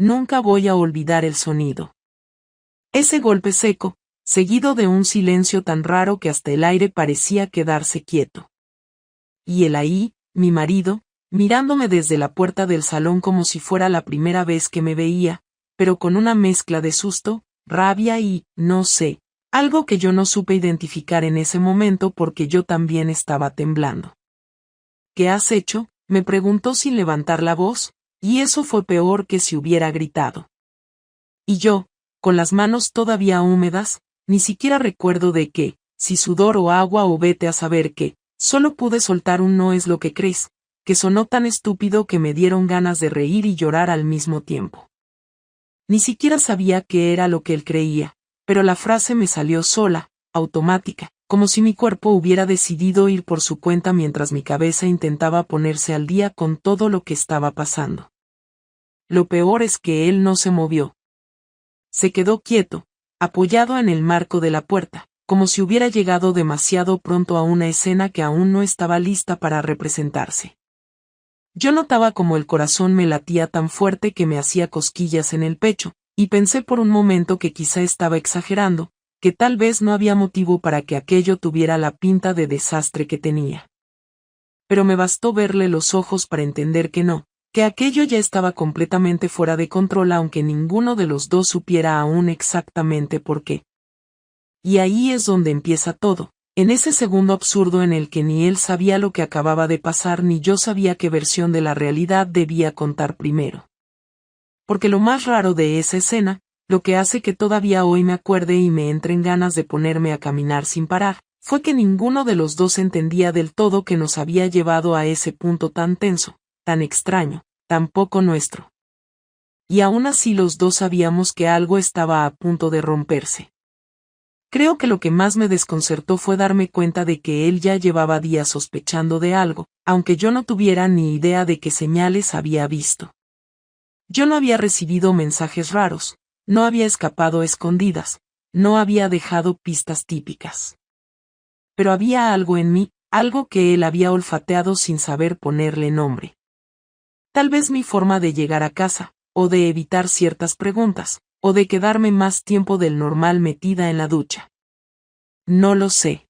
Nunca voy a olvidar el sonido. Ese golpe seco, seguido de un silencio tan raro que hasta el aire parecía quedarse quieto. Y él ahí, mi marido, mirándome desde la puerta del salón como si fuera la primera vez que me veía, pero con una mezcla de susto, rabia y, no sé, algo que yo no supe identificar en ese momento porque yo también estaba temblando. ¿Qué has hecho?, me preguntó sin levantar la voz, y eso fue peor que si hubiera gritado. Y yo, con las manos todavía húmedas, ni siquiera recuerdo de qué, si sudor o agua o vete a saber qué, solo pude soltar un no es lo que crees, que sonó tan estúpido que me dieron ganas de reír y llorar al mismo tiempo. Ni siquiera sabía qué era lo que él creía, pero la frase me salió sola, automática, como si mi cuerpo hubiera decidido ir por su cuenta mientras mi cabeza intentaba ponerse al día con todo lo que estaba pasando. Lo peor es que él no se movió. Se quedó quieto, apoyado en el marco de la puerta, como si hubiera llegado demasiado pronto a una escena que aún no estaba lista para representarse. Yo notaba como el corazón me latía tan fuerte que me hacía cosquillas en el pecho, y pensé por un momento que quizá estaba exagerando, que tal vez no había motivo para que aquello tuviera la pinta de desastre que tenía. Pero me bastó verle los ojos para entender que no, que aquello ya estaba completamente fuera de control aunque ninguno de los dos supiera aún exactamente por qué. Y ahí es donde empieza todo, en ese segundo absurdo en el que ni él sabía lo que acababa de pasar ni yo sabía qué versión de la realidad debía contar primero. Porque lo más raro de esa escena, lo que hace que todavía hoy me acuerde y me entren ganas de ponerme a caminar sin parar, fue que ninguno de los dos entendía del todo que nos había llevado a ese punto tan tenso, tan extraño, tan poco nuestro. Y aún así los dos sabíamos que algo estaba a punto de romperse. Creo que lo que más me desconcertó fue darme cuenta de que él ya llevaba días sospechando de algo, aunque yo no tuviera ni idea de qué señales había visto. Yo no había recibido mensajes raros, no había escapado a escondidas, no había dejado pistas típicas. Pero había algo en mí, algo que él había olfateado sin saber ponerle nombre. Tal vez mi forma de llegar a casa, o de evitar ciertas preguntas, o de quedarme más tiempo del normal metida en la ducha. No lo sé.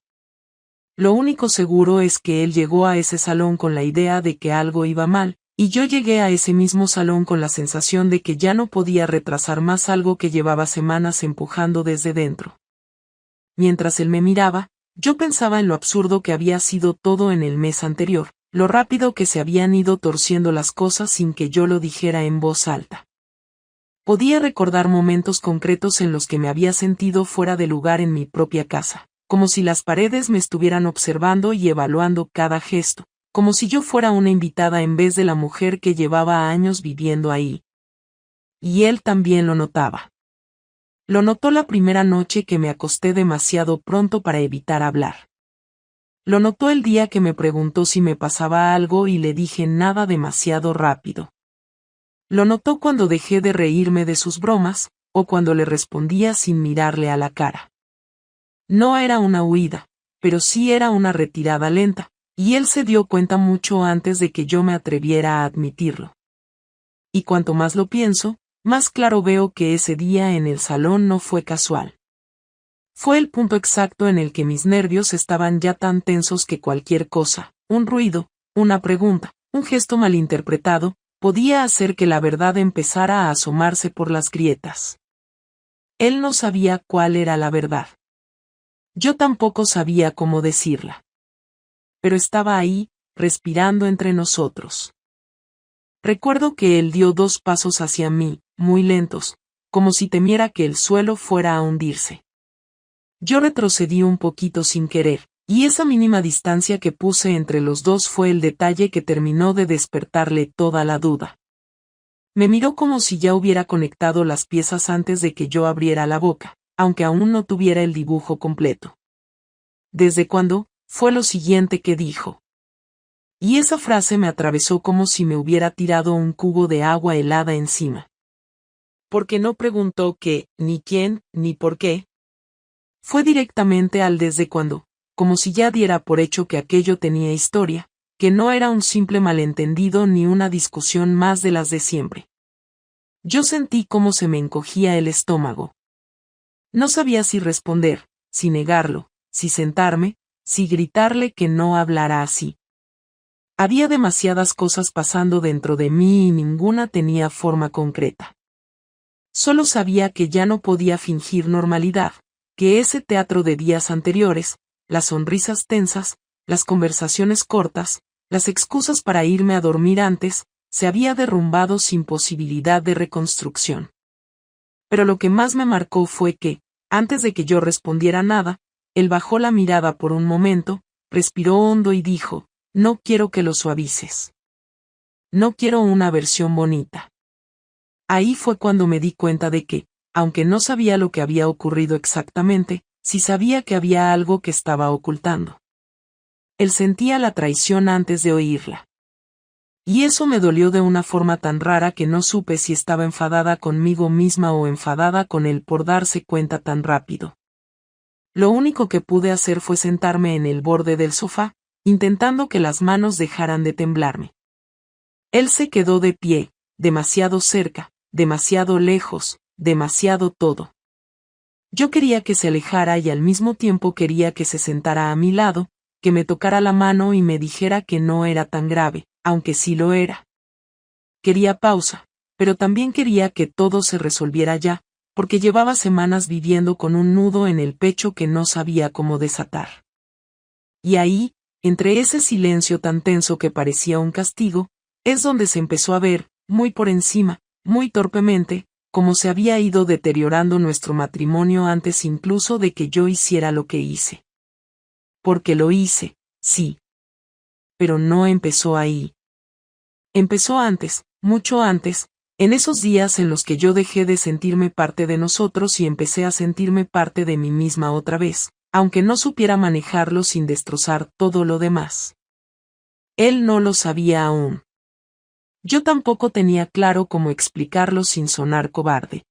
Lo único seguro es que él llegó a ese salón con la idea de que algo iba mal, y yo llegué a ese mismo salón con la sensación de que ya no podía retrasar más algo que llevaba semanas empujando desde dentro. Mientras él me miraba, yo pensaba en lo absurdo que había sido todo en el mes anterior, lo rápido que se habían ido torciendo las cosas sin que yo lo dijera en voz alta. Podía recordar momentos concretos en los que me había sentido fuera de lugar en mi propia casa, como si las paredes me estuvieran observando y evaluando cada gesto, como si yo fuera una invitada en vez de la mujer que llevaba años viviendo ahí. Y él también lo notaba. Lo notó la primera noche que me acosté demasiado pronto para evitar hablar. Lo notó el día que me preguntó si me pasaba algo y le dije nada demasiado rápido. Lo notó cuando dejé de reírme de sus bromas, o cuando le respondía sin mirarle a la cara. No era una huida, pero sí era una retirada lenta, y él se dio cuenta mucho antes de que yo me atreviera a admitirlo. Y cuanto más lo pienso, más claro veo que ese día en el salón no fue casual. Fue el punto exacto en el que mis nervios estaban ya tan tensos que cualquier cosa, un ruido, una pregunta, un gesto malinterpretado, podía hacer que la verdad empezara a asomarse por las grietas. Él no sabía cuál era la verdad. Yo tampoco sabía cómo decirla. Pero estaba ahí, respirando entre nosotros. Recuerdo que él dio 2 pasos hacia mí, muy lentos, como si temiera que el suelo fuera a hundirse. Yo retrocedí un poquito sin querer, y esa mínima distancia que puse entre los dos fue el detalle que terminó de despertarle toda la duda. Me miró como si ya hubiera conectado las piezas antes de que yo abriera la boca, aunque aún no tuviera el dibujo completo. ¿Desde cuándo? Fue lo siguiente que dijo. Y esa frase me atravesó como si me hubiera tirado un cubo de agua helada encima. Porque no preguntó qué, ni quién, ni por qué. Fue directamente al desde cuándo, como si ya diera por hecho que aquello tenía historia, que no era un simple malentendido ni una discusión más de las de siempre. Yo sentí cómo se me encogía el estómago. No sabía si responder, si negarlo, si sentarme, si gritarle que no hablara así. Había demasiadas cosas pasando dentro de mí y ninguna tenía forma concreta. Solo sabía que ya no podía fingir normalidad, que ese teatro de días anteriores, las sonrisas tensas, las conversaciones cortas, las excusas para irme a dormir antes, se había derrumbado sin posibilidad de reconstrucción. Pero lo que más me marcó fue que, antes de que yo respondiera nada, él bajó la mirada por un momento, respiró hondo y dijo: no quiero que lo suavices. No quiero una versión bonita. Ahí fue cuando me di cuenta de que, aunque no sabía lo que había ocurrido exactamente, sí sabía que había algo que estaba ocultando. Él sentía la traición antes de oírla. Y eso me dolió de una forma tan rara que no supe si estaba enfadada conmigo misma o enfadada con él por darse cuenta tan rápido. Lo único que pude hacer fue sentarme en el borde del sofá, intentando que las manos dejaran de temblarme. Él se quedó de pie, demasiado cerca, demasiado lejos, demasiado todo. Yo quería que se alejara y al mismo tiempo quería que se sentara a mi lado, que me tocara la mano y me dijera que no era tan grave, aunque sí lo era. Quería pausa, pero también quería que todo se resolviera ya, porque llevaba semanas viviendo con un nudo en el pecho que no sabía cómo desatar. Y ahí, entre ese silencio tan tenso que parecía un castigo, es donde se empezó a ver, muy por encima, muy torpemente, cómo se había ido deteriorando nuestro matrimonio antes incluso de que yo hiciera lo que hice. Porque lo hice, sí. Pero no empezó ahí. Empezó antes, mucho antes, en esos días en los que yo dejé de sentirme parte de nosotros y empecé a sentirme parte de mí misma otra vez, aunque no supiera manejarlo sin destrozar todo lo demás. Él no lo sabía aún. Yo tampoco tenía claro cómo explicarlo sin sonar cobarde.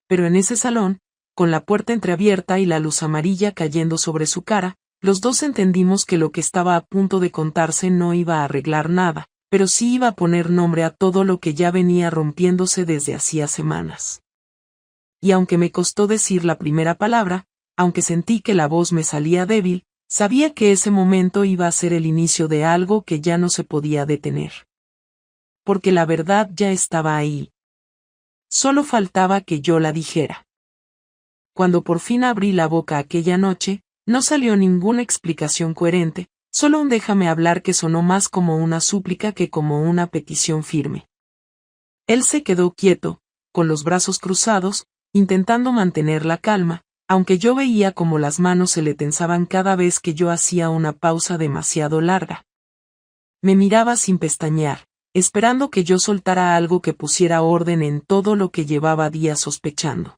Pero en ese salón, con la puerta entreabierta y la luz amarilla cayendo sobre su cara, los dos entendimos que lo que estaba a punto de contarse no iba a arreglar nada, pero sí iba a poner nombre a todo lo que ya venía rompiéndose desde hacía semanas. Y aunque me costó decir la primera palabra, aunque sentí que la voz me salía débil, sabía que ese momento iba a ser el inicio de algo que ya no se podía detener. Porque la verdad ya estaba ahí. Solo faltaba que yo la dijera. Cuando por fin abrí la boca aquella noche, no salió ninguna explicación coherente, solo un déjame hablar que sonó más como una súplica que como una petición firme. Él se quedó quieto, con los brazos cruzados, intentando mantener la calma, aunque yo veía como las manos se le tensaban cada vez que yo hacía una pausa demasiado larga. Me miraba sin pestañear, esperando que yo soltara algo que pusiera orden en todo lo que llevaba días sospechando.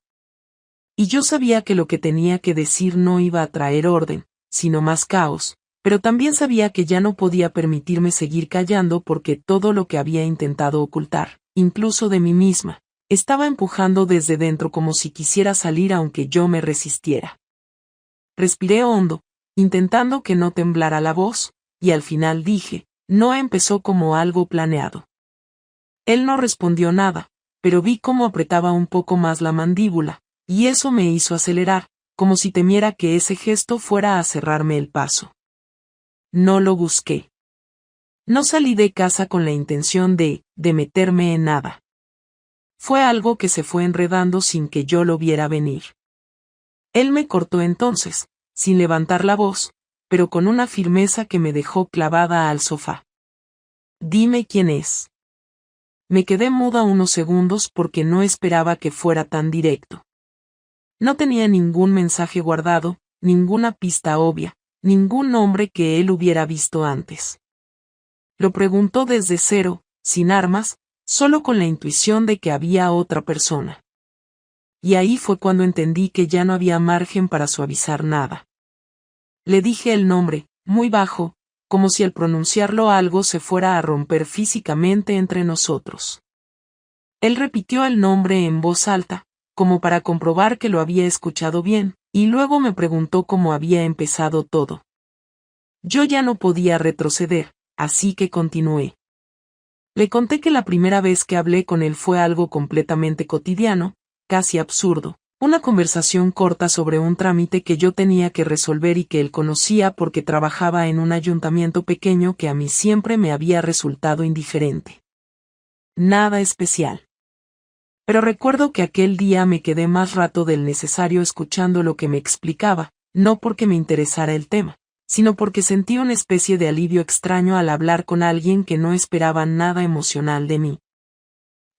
Y yo sabía que lo que tenía que decir no iba a traer orden, sino más caos, pero también sabía que ya no podía permitirme seguir callando porque todo lo que había intentado ocultar, incluso de mí misma, estaba empujando desde dentro como si quisiera salir aunque yo me resistiera. Respiré hondo, intentando que no temblara la voz, y al final dije: no empezó como algo planeado. Él no respondió nada, pero vi cómo apretaba un poco más la mandíbula, y eso me hizo acelerar, como si temiera que ese gesto fuera a cerrarme el paso. No lo busqué. No salí de casa con la intención de meterme en nada. Fue algo que se fue enredando sin que yo lo viera venir. Él me cortó entonces, sin levantar la voz, pero con una firmeza que me dejó clavada al sofá. Dime quién es. Me quedé muda unos segundos porque no esperaba que fuera tan directo. No tenía ningún mensaje guardado, ninguna pista obvia, ningún nombre que él hubiera visto antes. Lo preguntó desde cero, sin armas, solo con la intuición de que había otra persona. Y ahí fue cuando entendí que ya no había margen para suavizar nada. Le dije el nombre, muy bajo, como si al pronunciarlo algo se fuera a romper físicamente entre nosotros. Él repitió el nombre en voz alta, como para comprobar que lo había escuchado bien, y luego me preguntó cómo había empezado todo. Yo ya no podía retroceder, así que continué. Le conté que la primera vez que hablé con él fue algo completamente cotidiano, casi absurdo. Una conversación corta sobre un trámite que yo tenía que resolver y que él conocía porque trabajaba en un ayuntamiento pequeño que a mí siempre me había resultado indiferente. Nada especial. Pero recuerdo que aquel día me quedé más rato del necesario escuchando lo que me explicaba, no porque me interesara el tema, sino porque sentí una especie de alivio extraño al hablar con alguien que no esperaba nada emocional de mí.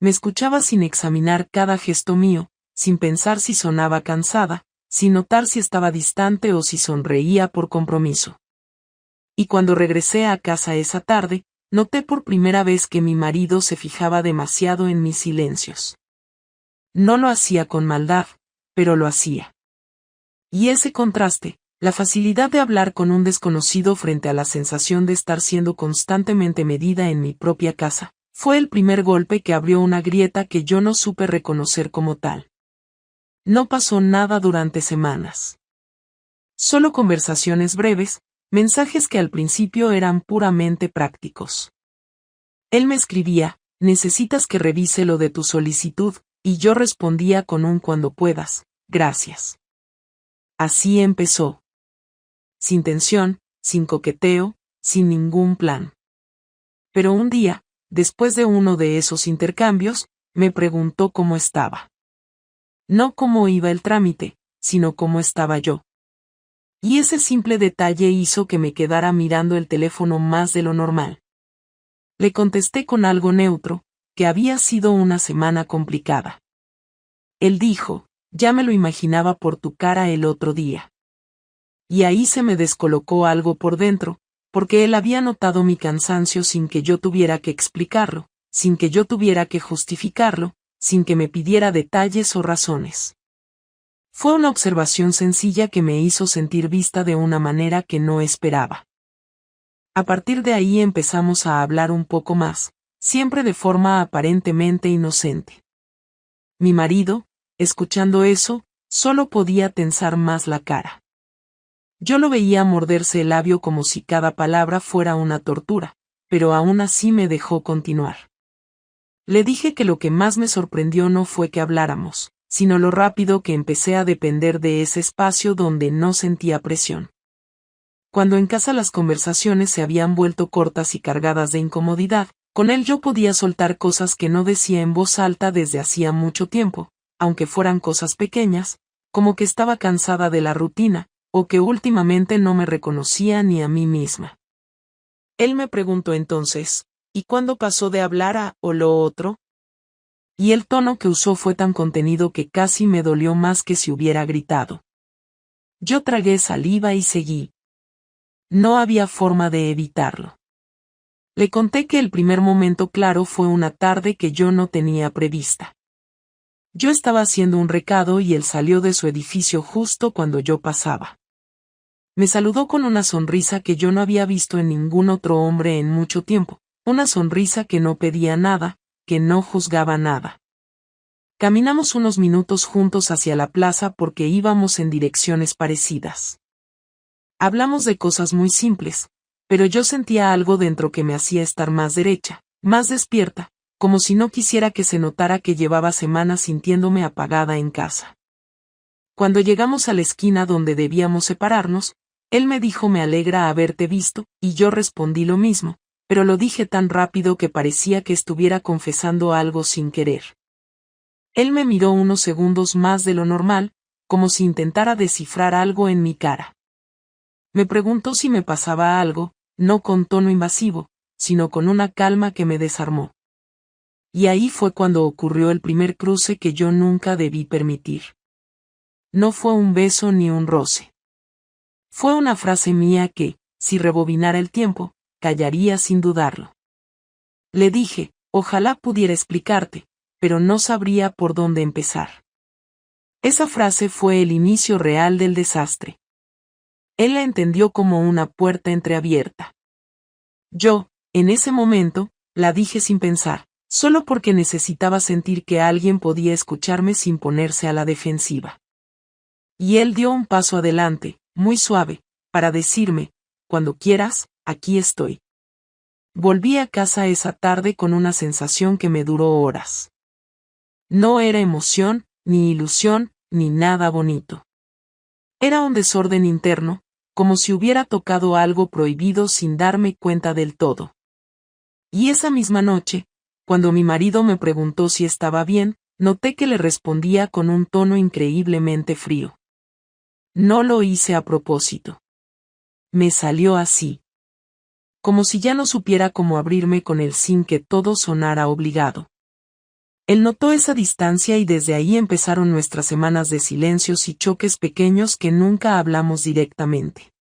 Me escuchaba sin examinar cada gesto mío, sin pensar si sonaba cansada, sin notar si estaba distante o si sonreía por compromiso. Y cuando regresé a casa esa tarde, noté por primera vez que mi marido se fijaba demasiado en mis silencios. No lo hacía con maldad, pero lo hacía. Y ese contraste, la facilidad de hablar con un desconocido frente a la sensación de estar siendo constantemente medida en mi propia casa, fue el primer golpe que abrió una grieta que yo no supe reconocer como tal. No pasó nada durante semanas. Solo conversaciones breves, mensajes que al principio eran puramente prácticos. Él me escribía, necesitas que revise lo de tu solicitud, y yo respondía con un cuando puedas, gracias. Así empezó. Sin tensión, sin coqueteo, sin ningún plan. Pero un día, después de uno de esos intercambios, me preguntó cómo estaba. No cómo iba el trámite, sino cómo estaba yo. Y ese simple detalle hizo que me quedara mirando el teléfono más de lo normal. Le contesté con algo neutro, que había sido una semana complicada. Él dijo, ya me lo imaginaba por tu cara el otro día. Y ahí se me descolocó algo por dentro, porque él había notado mi cansancio sin que yo tuviera que explicarlo, sin que yo tuviera que justificarlo, sin que me pidiera detalles o razones. Fue una observación sencilla que me hizo sentir vista de una manera que no esperaba. A partir de ahí empezamos a hablar un poco más, siempre de forma aparentemente inocente. Mi marido, escuchando eso, solo podía tensar más la cara. Yo lo veía morderse el labio como si cada palabra fuera una tortura, pero aún así me dejó continuar. Le dije que lo que más me sorprendió no fue que habláramos, sino lo rápido que empecé a depender de ese espacio donde no sentía presión. Cuando en casa las conversaciones se habían vuelto cortas y cargadas de incomodidad, con él yo podía soltar cosas que no decía en voz alta desde hacía mucho tiempo, aunque fueran cosas pequeñas, como que estaba cansada de la rutina, o que últimamente no me reconocía ni a mí misma. Él me preguntó entonces, ¿y cuándo pasó de hablar a o lo otro? Y el tono que usó fue tan contenido que casi me dolió más que si hubiera gritado. Yo tragué saliva y seguí. No había forma de evitarlo. Le conté que el primer momento claro fue una tarde que yo no tenía prevista. Yo estaba haciendo un recado y él salió de su edificio justo cuando yo pasaba. Me saludó con una sonrisa que yo no había visto en ningún otro hombre en mucho tiempo, una sonrisa que no pedía nada, que no juzgaba nada. Caminamos unos minutos juntos hacia la plaza porque íbamos en direcciones parecidas. Hablamos de cosas muy simples, pero yo sentía algo dentro que me hacía estar más derecha, más despierta, como si no quisiera que se notara que llevaba semanas sintiéndome apagada en casa. Cuando llegamos a la esquina donde debíamos separarnos, él me dijo me alegra haberte visto, y yo respondí lo mismo, pero lo dije tan rápido que parecía que estuviera confesando algo sin querer. Él me miró unos segundos más de lo normal, como si intentara descifrar algo en mi cara. Me preguntó si me pasaba algo, no con tono invasivo, sino con una calma que me desarmó. Y ahí fue cuando ocurrió el primer cruce que yo nunca debí permitir. No fue un beso ni un roce. Fue una frase mía que, si rebobinara el tiempo, callaría sin dudarlo. Le dije, ojalá pudiera explicarte, pero no sabría por dónde empezar. Esa frase fue el inicio real del desastre. Él la entendió como una puerta entreabierta. Yo, en ese momento, la dije sin pensar, solo porque necesitaba sentir que alguien podía escucharme sin ponerse a la defensiva. Y él dio un paso adelante, muy suave, para decirme, cuando quieras, aquí estoy. Volví a casa esa tarde con una sensación que me duró horas. No era emoción, ni ilusión, ni nada bonito. Era un desorden interno, como si hubiera tocado algo prohibido sin darme cuenta del todo. Y esa misma noche, cuando mi marido me preguntó si estaba bien, noté que le respondía con un tono increíblemente frío. No lo hice a propósito. Me salió así. Como si ya no supiera cómo abrirme con él sin que todo sonara obligado. Él notó esa distancia y desde ahí empezaron nuestras semanas de silencios y choques pequeños que nunca hablamos directamente.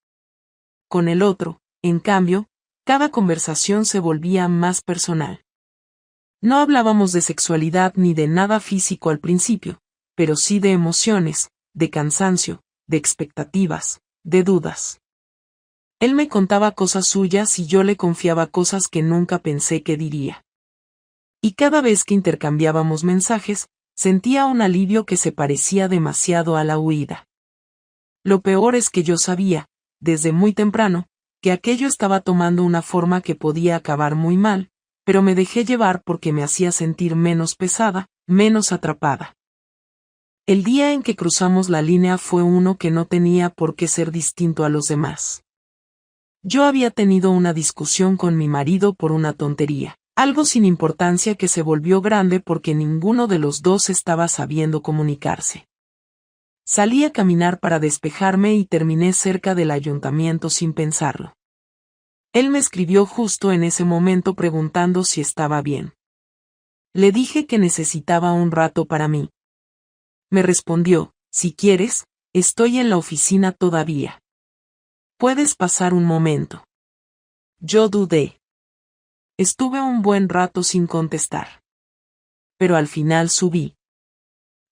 Con el otro, en cambio, cada conversación se volvía más personal. No hablábamos de sexualidad ni de nada físico al principio, pero sí de emociones, de cansancio, de expectativas, de dudas. Él me contaba cosas suyas y yo le confiaba cosas que nunca pensé que diría. Y cada vez que intercambiábamos mensajes, sentía un alivio que se parecía demasiado a la huida. Lo peor es que yo sabía, desde muy temprano, que aquello estaba tomando una forma que podía acabar muy mal, pero me dejé llevar porque me hacía sentir menos pesada, menos atrapada. El día en que cruzamos la línea fue uno que no tenía por qué ser distinto a los demás. Yo había tenido una discusión con mi marido por una tontería, algo sin importancia que se volvió grande porque ninguno de los dos estaba sabiendo comunicarse. Salí a caminar para despejarme y terminé cerca del ayuntamiento sin pensarlo. Él me escribió justo en ese momento preguntando si estaba bien. Le dije que necesitaba un rato para mí. Me respondió, si quieres, estoy en la oficina todavía. ¿Puedes pasar un momento? Yo dudé. Estuve un buen rato sin contestar. Pero al final subí.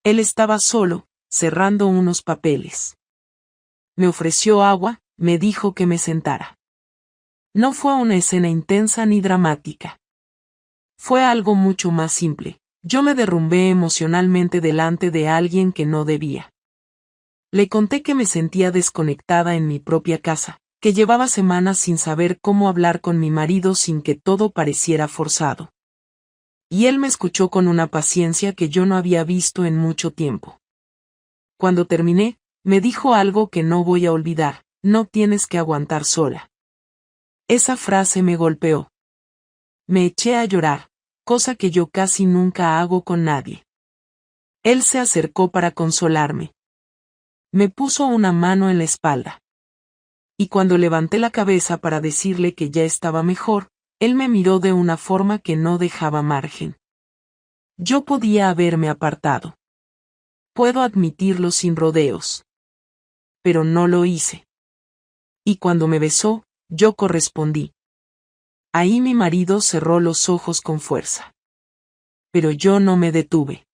Él estaba solo, cerrando unos papeles. Me ofreció agua, me dijo que me sentara. No fue una escena intensa ni dramática. Fue algo mucho más simple. Yo me derrumbé emocionalmente delante de alguien que no debía. Le conté que me sentía desconectada en mi propia casa, que llevaba semanas sin saber cómo hablar con mi marido sin que todo pareciera forzado. Y él me escuchó con una paciencia que yo no había visto en mucho tiempo. Cuando terminé, me dijo algo que no voy a olvidar, no tienes que aguantar sola. Esa frase me golpeó. Me eché a llorar, cosa que yo casi nunca hago con nadie. Él se acercó para consolarme. Me puso una mano en la espalda. Y cuando levanté la cabeza para decirle que ya estaba mejor, él me miró de una forma que no dejaba margen. Yo podía haberme apartado. Puedo admitirlo sin rodeos. Pero no lo hice. Y cuando me besó, yo correspondí. Ahí mi marido cerró los ojos con fuerza. Pero yo no me detuve.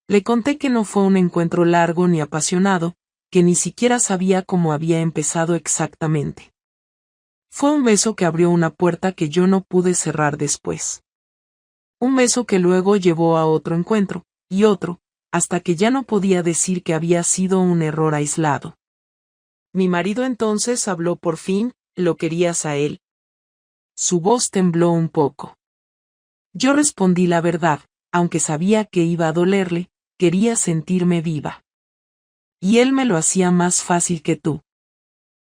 Le conté que no fue un encuentro largo ni apasionado, que ni siquiera sabía cómo había empezado exactamente. Fue un beso que abrió una puerta que yo no pude cerrar después. Un beso que luego llevó a otro encuentro, y otro, hasta que ya no podía decir que había sido un error aislado. Mi marido entonces habló por fin, ¿lo querías a él? Su voz tembló un poco. Yo respondí la verdad, aunque sabía que iba a dolerle, quería sentirme viva. Y él me lo hacía más fácil que tú.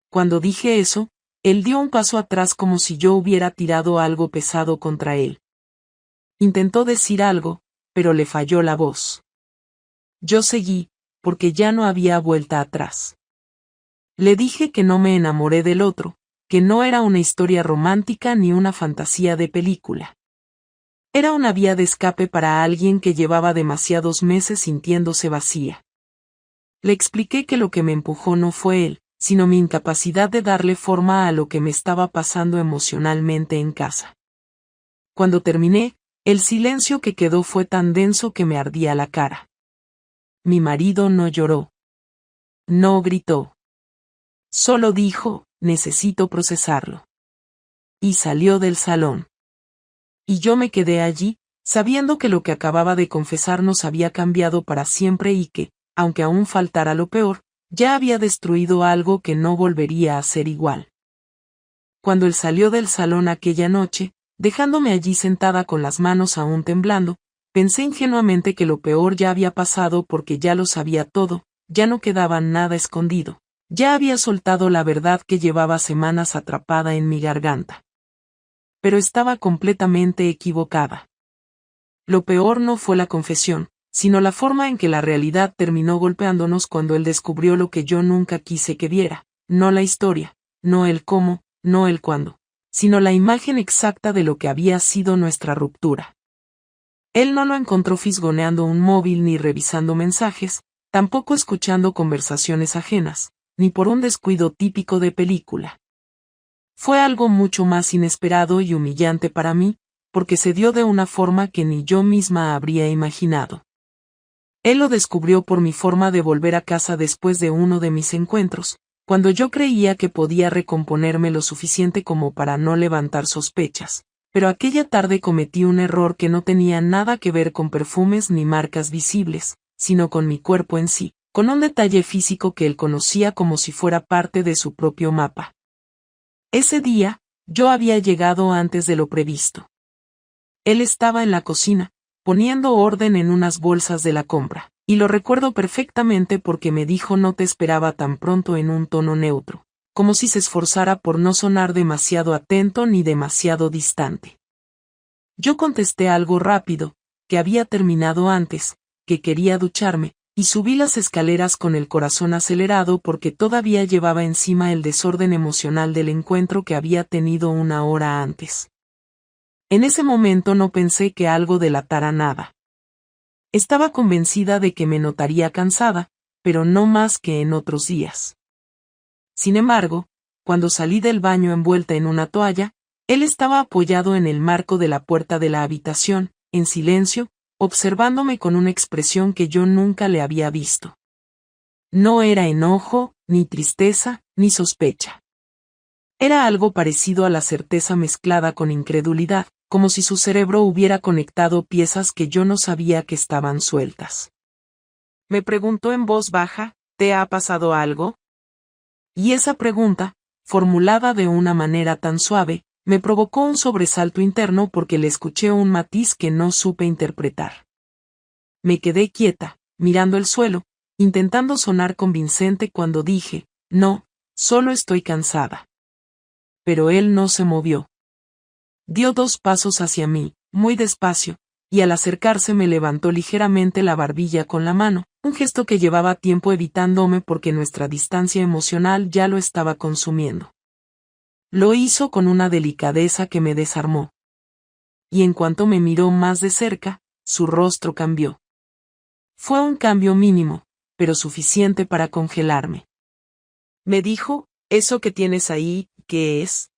Cuando dije eso, él dio un paso atrás como si yo hubiera tirado algo pesado contra él. Intentó decir algo, pero le falló la voz. Yo seguí, porque ya no había vuelta atrás. Le dije que no me enamoré del otro, que no era una historia romántica ni una fantasía de película. Era una vía de escape para alguien que llevaba demasiados meses sintiéndose vacía. Le expliqué que lo que me empujó no fue él, sino mi incapacidad de darle forma a lo que me estaba pasando emocionalmente en casa. Cuando terminé, el silencio que quedó fue tan denso que me ardía la cara. Mi marido no lloró. No gritó. Solo dijo, necesito procesarlo. Y salió del salón. Y yo me quedé allí, sabiendo que lo que acababa de confesarnos había cambiado para siempre y que, aunque aún faltara lo peor, ya había destruido algo que no volvería a ser igual. Cuando él salió del salón aquella noche, Dejándome allí sentada con las manos aún temblando, pensé ingenuamente que lo peor ya había pasado porque ya lo sabía todo, ya no quedaba nada escondido. Ya había soltado la verdad que llevaba semanas atrapada en mi garganta. Pero estaba completamente equivocada. Lo peor no fue la confesión, sino la forma en que la realidad terminó golpeándonos cuando él descubrió lo que yo nunca quise que viera, no la historia, no el cómo, no el cuándo, sino la imagen exacta de lo que había sido nuestra ruptura. Él no lo encontró fisgoneando un móvil ni revisando mensajes, tampoco escuchando conversaciones ajenas, ni por un descuido típico de película. Fue algo mucho más inesperado y humillante para mí, porque se dio de una forma que ni yo misma habría imaginado. Él lo descubrió por mi forma de volver a casa después de uno de mis encuentros, cuando yo creía que podía recomponerme lo suficiente como para no levantar sospechas, pero aquella tarde cometí un error que no tenía nada que ver con perfumes ni marcas visibles, sino con mi cuerpo en sí, con un detalle físico que él conocía como si fuera parte de su propio mapa. Ese día, yo había llegado antes de lo previsto. Él estaba en la cocina, poniendo orden en unas bolsas de la compra, y lo recuerdo perfectamente porque me dijo no te esperaba tan pronto en un tono neutro, como si se esforzara por no sonar demasiado atento ni demasiado distante. Yo contesté algo rápido, que había terminado antes, que quería ducharme, y subí las escaleras con el corazón acelerado porque todavía llevaba encima el desorden emocional del encuentro que había tenido una hora antes. En ese momento no pensé que algo delatara nada. Estaba convencida de que me notaría cansada, pero no más que en otros días. Sin embargo, cuando salí del baño envuelta en una toalla, él estaba apoyado en el marco de la puerta de la habitación, en silencio, observándome con una expresión que yo nunca le había visto. No era enojo, ni tristeza, ni sospecha. Era algo parecido a la certeza mezclada con incredulidad, como si su cerebro hubiera conectado piezas que yo no sabía que estaban sueltas. Me preguntó en voz baja, ¿te ha pasado algo? Y esa pregunta, formulada de una manera tan suave, me provocó un sobresalto interno porque le escuché un matiz que no supe interpretar. Me quedé quieta, mirando el suelo, intentando sonar convincente cuando dije, no, solo estoy cansada. Pero él no se movió. Dio 2 pasos hacia mí, muy despacio, y al acercarse me levantó ligeramente la barbilla con la mano, un gesto que llevaba tiempo evitándome porque nuestra distancia emocional ya lo estaba consumiendo. Lo hizo con una delicadeza que me desarmó. Y en cuanto me miró más de cerca, su rostro cambió. Fue un cambio mínimo, pero suficiente para congelarme. Me dijo, ¿eso que tienes ahí, qué es?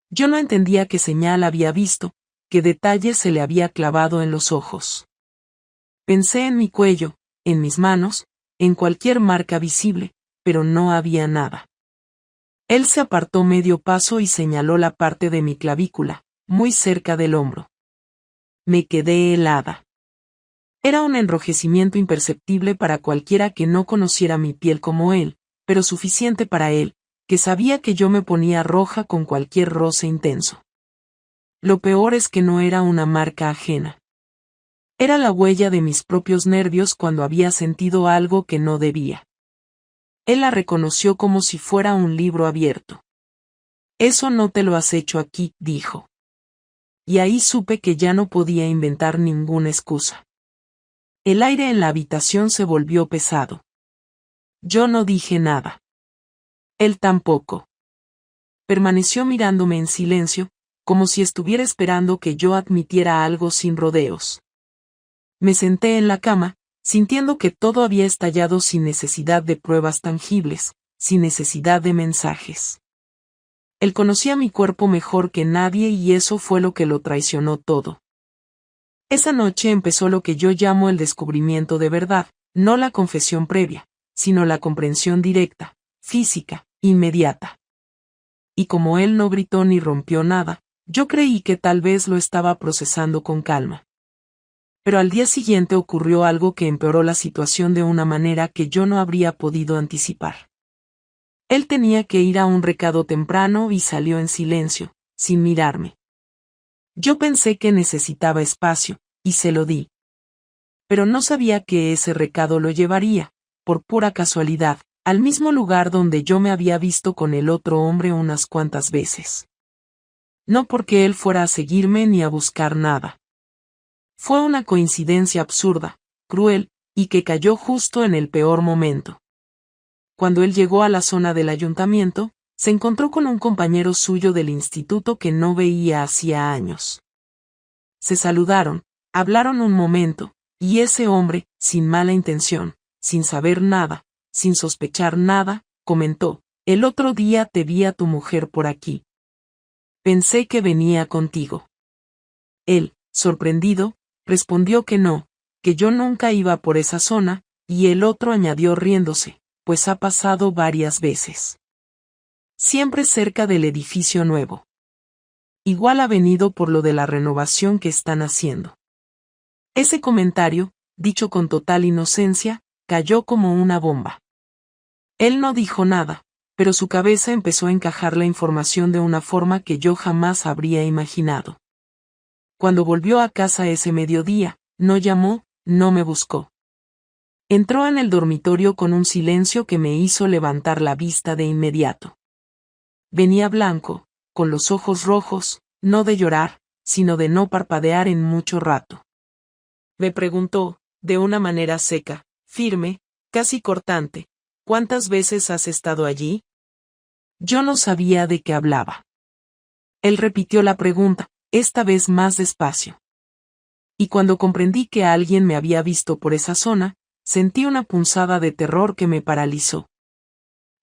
Yo no entendía qué señal había visto, qué detalle se le había clavado en los ojos. Pensé en mi cuello, en mis manos, en cualquier marca visible, pero no había nada. Él se apartó medio paso y señaló la parte de mi clavícula, muy cerca del hombro. Me quedé helada. Era un enrojecimiento imperceptible para cualquiera que no conociera mi piel como él, pero suficiente para él, que sabía que yo me ponía roja con cualquier roce intenso. Lo peor es que no era una marca ajena. Era la huella de mis propios nervios cuando había sentido algo que no debía. Él la reconoció como si fuera un libro abierto. Eso no te lo has hecho aquí, dijo. Y ahí supe que ya no podía inventar ninguna excusa. El aire en la habitación se volvió pesado. Yo no dije nada. Él tampoco. Permaneció mirándome en silencio, como si estuviera esperando que yo admitiera algo sin rodeos. Me senté en la cama, sintiendo que todo había estallado sin necesidad de pruebas tangibles, sin necesidad de mensajes. Él conocía mi cuerpo mejor que nadie y eso fue lo que lo traicionó todo. Esa noche empezó lo que yo llamo el descubrimiento de verdad, no la confesión previa, sino la comprensión directa, física, inmediata. Y como él no gritó ni rompió nada, yo creí que tal vez lo estaba procesando con calma. Pero al día siguiente ocurrió algo que empeoró la situación de una manera que yo no habría podido anticipar. Él tenía que ir a un recado temprano y salió en silencio, sin mirarme. Yo pensé que necesitaba espacio, y se lo di. Pero no sabía que ese recado lo llevaría, por pura casualidad, al mismo lugar donde yo me había visto con el otro hombre unas cuantas veces. No porque él fuera a seguirme ni a buscar nada. Fue una coincidencia absurda, cruel, y que cayó justo en el peor momento. Cuando él llegó a la zona del ayuntamiento, se encontró con un compañero suyo del instituto que no veía hacía años. Se saludaron, hablaron un momento, y ese hombre, sin mala intención, sin saber nada, sin sospechar nada, comentó: «El otro día te vi a tu mujer por aquí. Pensé que venía contigo». Él, sorprendido, respondió que no, que yo nunca iba por esa zona, y el otro añadió riéndose: «Pues ha pasado varias veces. Siempre cerca del edificio nuevo. Igual ha venido por lo de la renovación que están haciendo». Ese comentario, dicho con total inocencia, cayó como una bomba. Él no dijo nada, pero su cabeza empezó a encajar la información de una forma que yo jamás habría imaginado. Cuando volvió a casa ese mediodía, no llamó, no me buscó. Entró en el dormitorio con un silencio que me hizo levantar la vista de inmediato. Venía blanco, con los ojos rojos, no de llorar, sino de no parpadear en mucho rato. Me preguntó, de una manera seca, firme, casi cortante: «¿Cuántas veces has estado allí?». Yo no sabía de qué hablaba. Él repitió la pregunta, esta vez más despacio. Y cuando comprendí que alguien me había visto por esa zona, sentí una punzada de terror que me paralizó.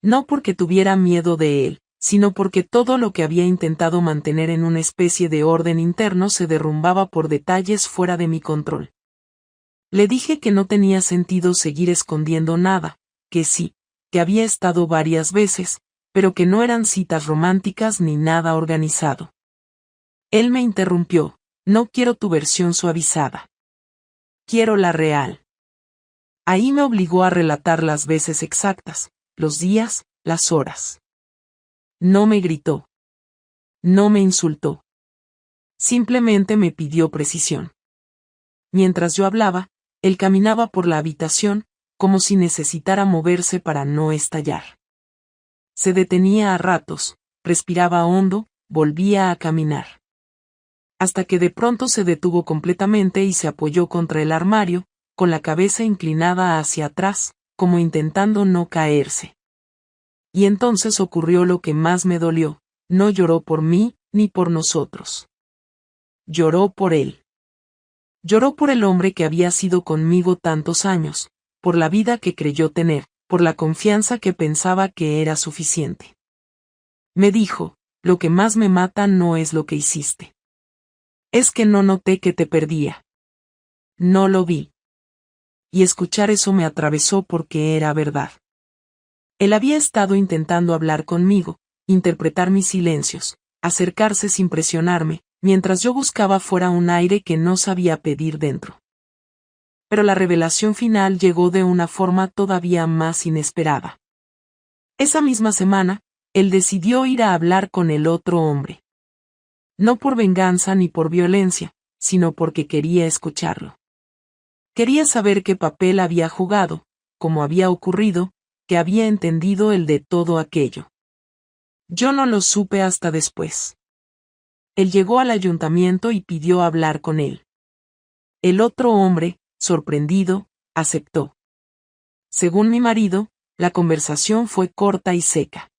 No porque tuviera miedo de él, sino porque todo lo que había intentado mantener en una especie de orden interno se derrumbaba por detalles fuera de mi control. Le dije que no tenía sentido seguir escondiendo nada, que sí, que había estado varias veces, pero que no eran citas románticas ni nada organizado. Él me interrumpió: «No quiero tu versión suavizada. Quiero la real». Ahí me obligó a relatar las veces exactas, los días, las horas. No me gritó. No me insultó. Simplemente me pidió precisión. Mientras yo hablaba, él caminaba por la habitación, como si necesitara moverse para no estallar. Se detenía a ratos, respiraba hondo, volvía a caminar. Hasta que de pronto se detuvo completamente y se apoyó contra el armario, con la cabeza inclinada hacia atrás, como intentando no caerse. Y entonces ocurrió lo que más me dolió: no lloró por mí, ni por nosotros. Lloró por él. Lloró por el hombre que había sido conmigo tantos años, por la vida que creyó tener, por la confianza que pensaba que era suficiente. Me dijo: «Lo que más me mata no es lo que hiciste. Es que no noté que te perdía. No lo vi». Y escuchar eso me atravesó porque era verdad. Él había estado intentando hablar conmigo, interpretar mis silencios, acercarse sin presionarme, mientras yo buscaba fuera un aire que no sabía pedir dentro. Pero la revelación final llegó de una forma todavía más inesperada. Esa misma semana, él decidió ir a hablar con el otro hombre. No por venganza ni por violencia, sino porque quería escucharlo. Quería saber qué papel había jugado, cómo había ocurrido, que había entendido él de todo aquello. Yo no lo supe hasta después. Él llegó al ayuntamiento y pidió hablar con él. El otro hombre, sorprendido, aceptó. Según mi marido, la conversación fue corta y seca.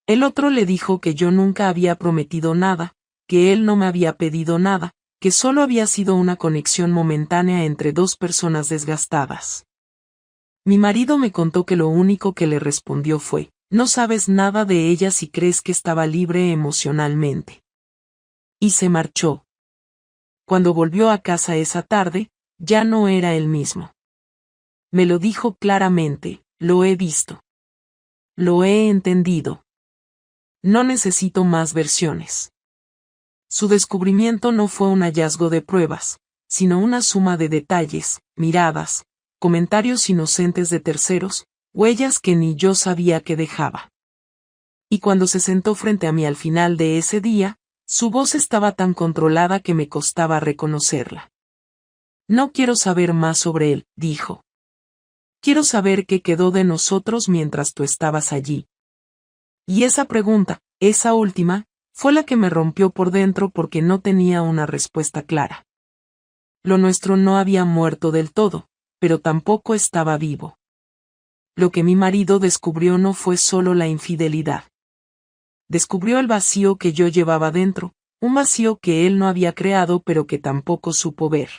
El otro le dijo que yo nunca había prometido nada, que él no me había pedido nada, que solo había sido una conexión momentánea entre dos personas desgastadas. Mi marido me contó que lo único que le respondió fue: «No sabes nada de ella si crees que estaba libre emocionalmente». Y se marchó. Cuando volvió a casa esa tarde, ya no era el mismo. Me lo dijo claramente: «Lo he visto. Lo he entendido. No necesito más versiones». Su descubrimiento no fue un hallazgo de pruebas, sino una suma de detalles, miradas, comentarios inocentes de terceros, huellas que ni yo sabía que dejaba. Y cuando se sentó frente a mí al final de ese día, Su voz estaba tan controlada que me costaba reconocerla. No quiero saber más sobre él, dijo. Quiero saber qué quedó de nosotros mientras tú estabas allí. Y esa pregunta, esa última, fue la que me rompió por dentro porque no tenía una respuesta clara. Lo nuestro no había muerto del todo, pero tampoco estaba vivo. Lo que mi marido descubrió no fue solo la infidelidad. Descubrió el vacío que yo llevaba dentro, un vacío que él no había creado pero que tampoco supo ver.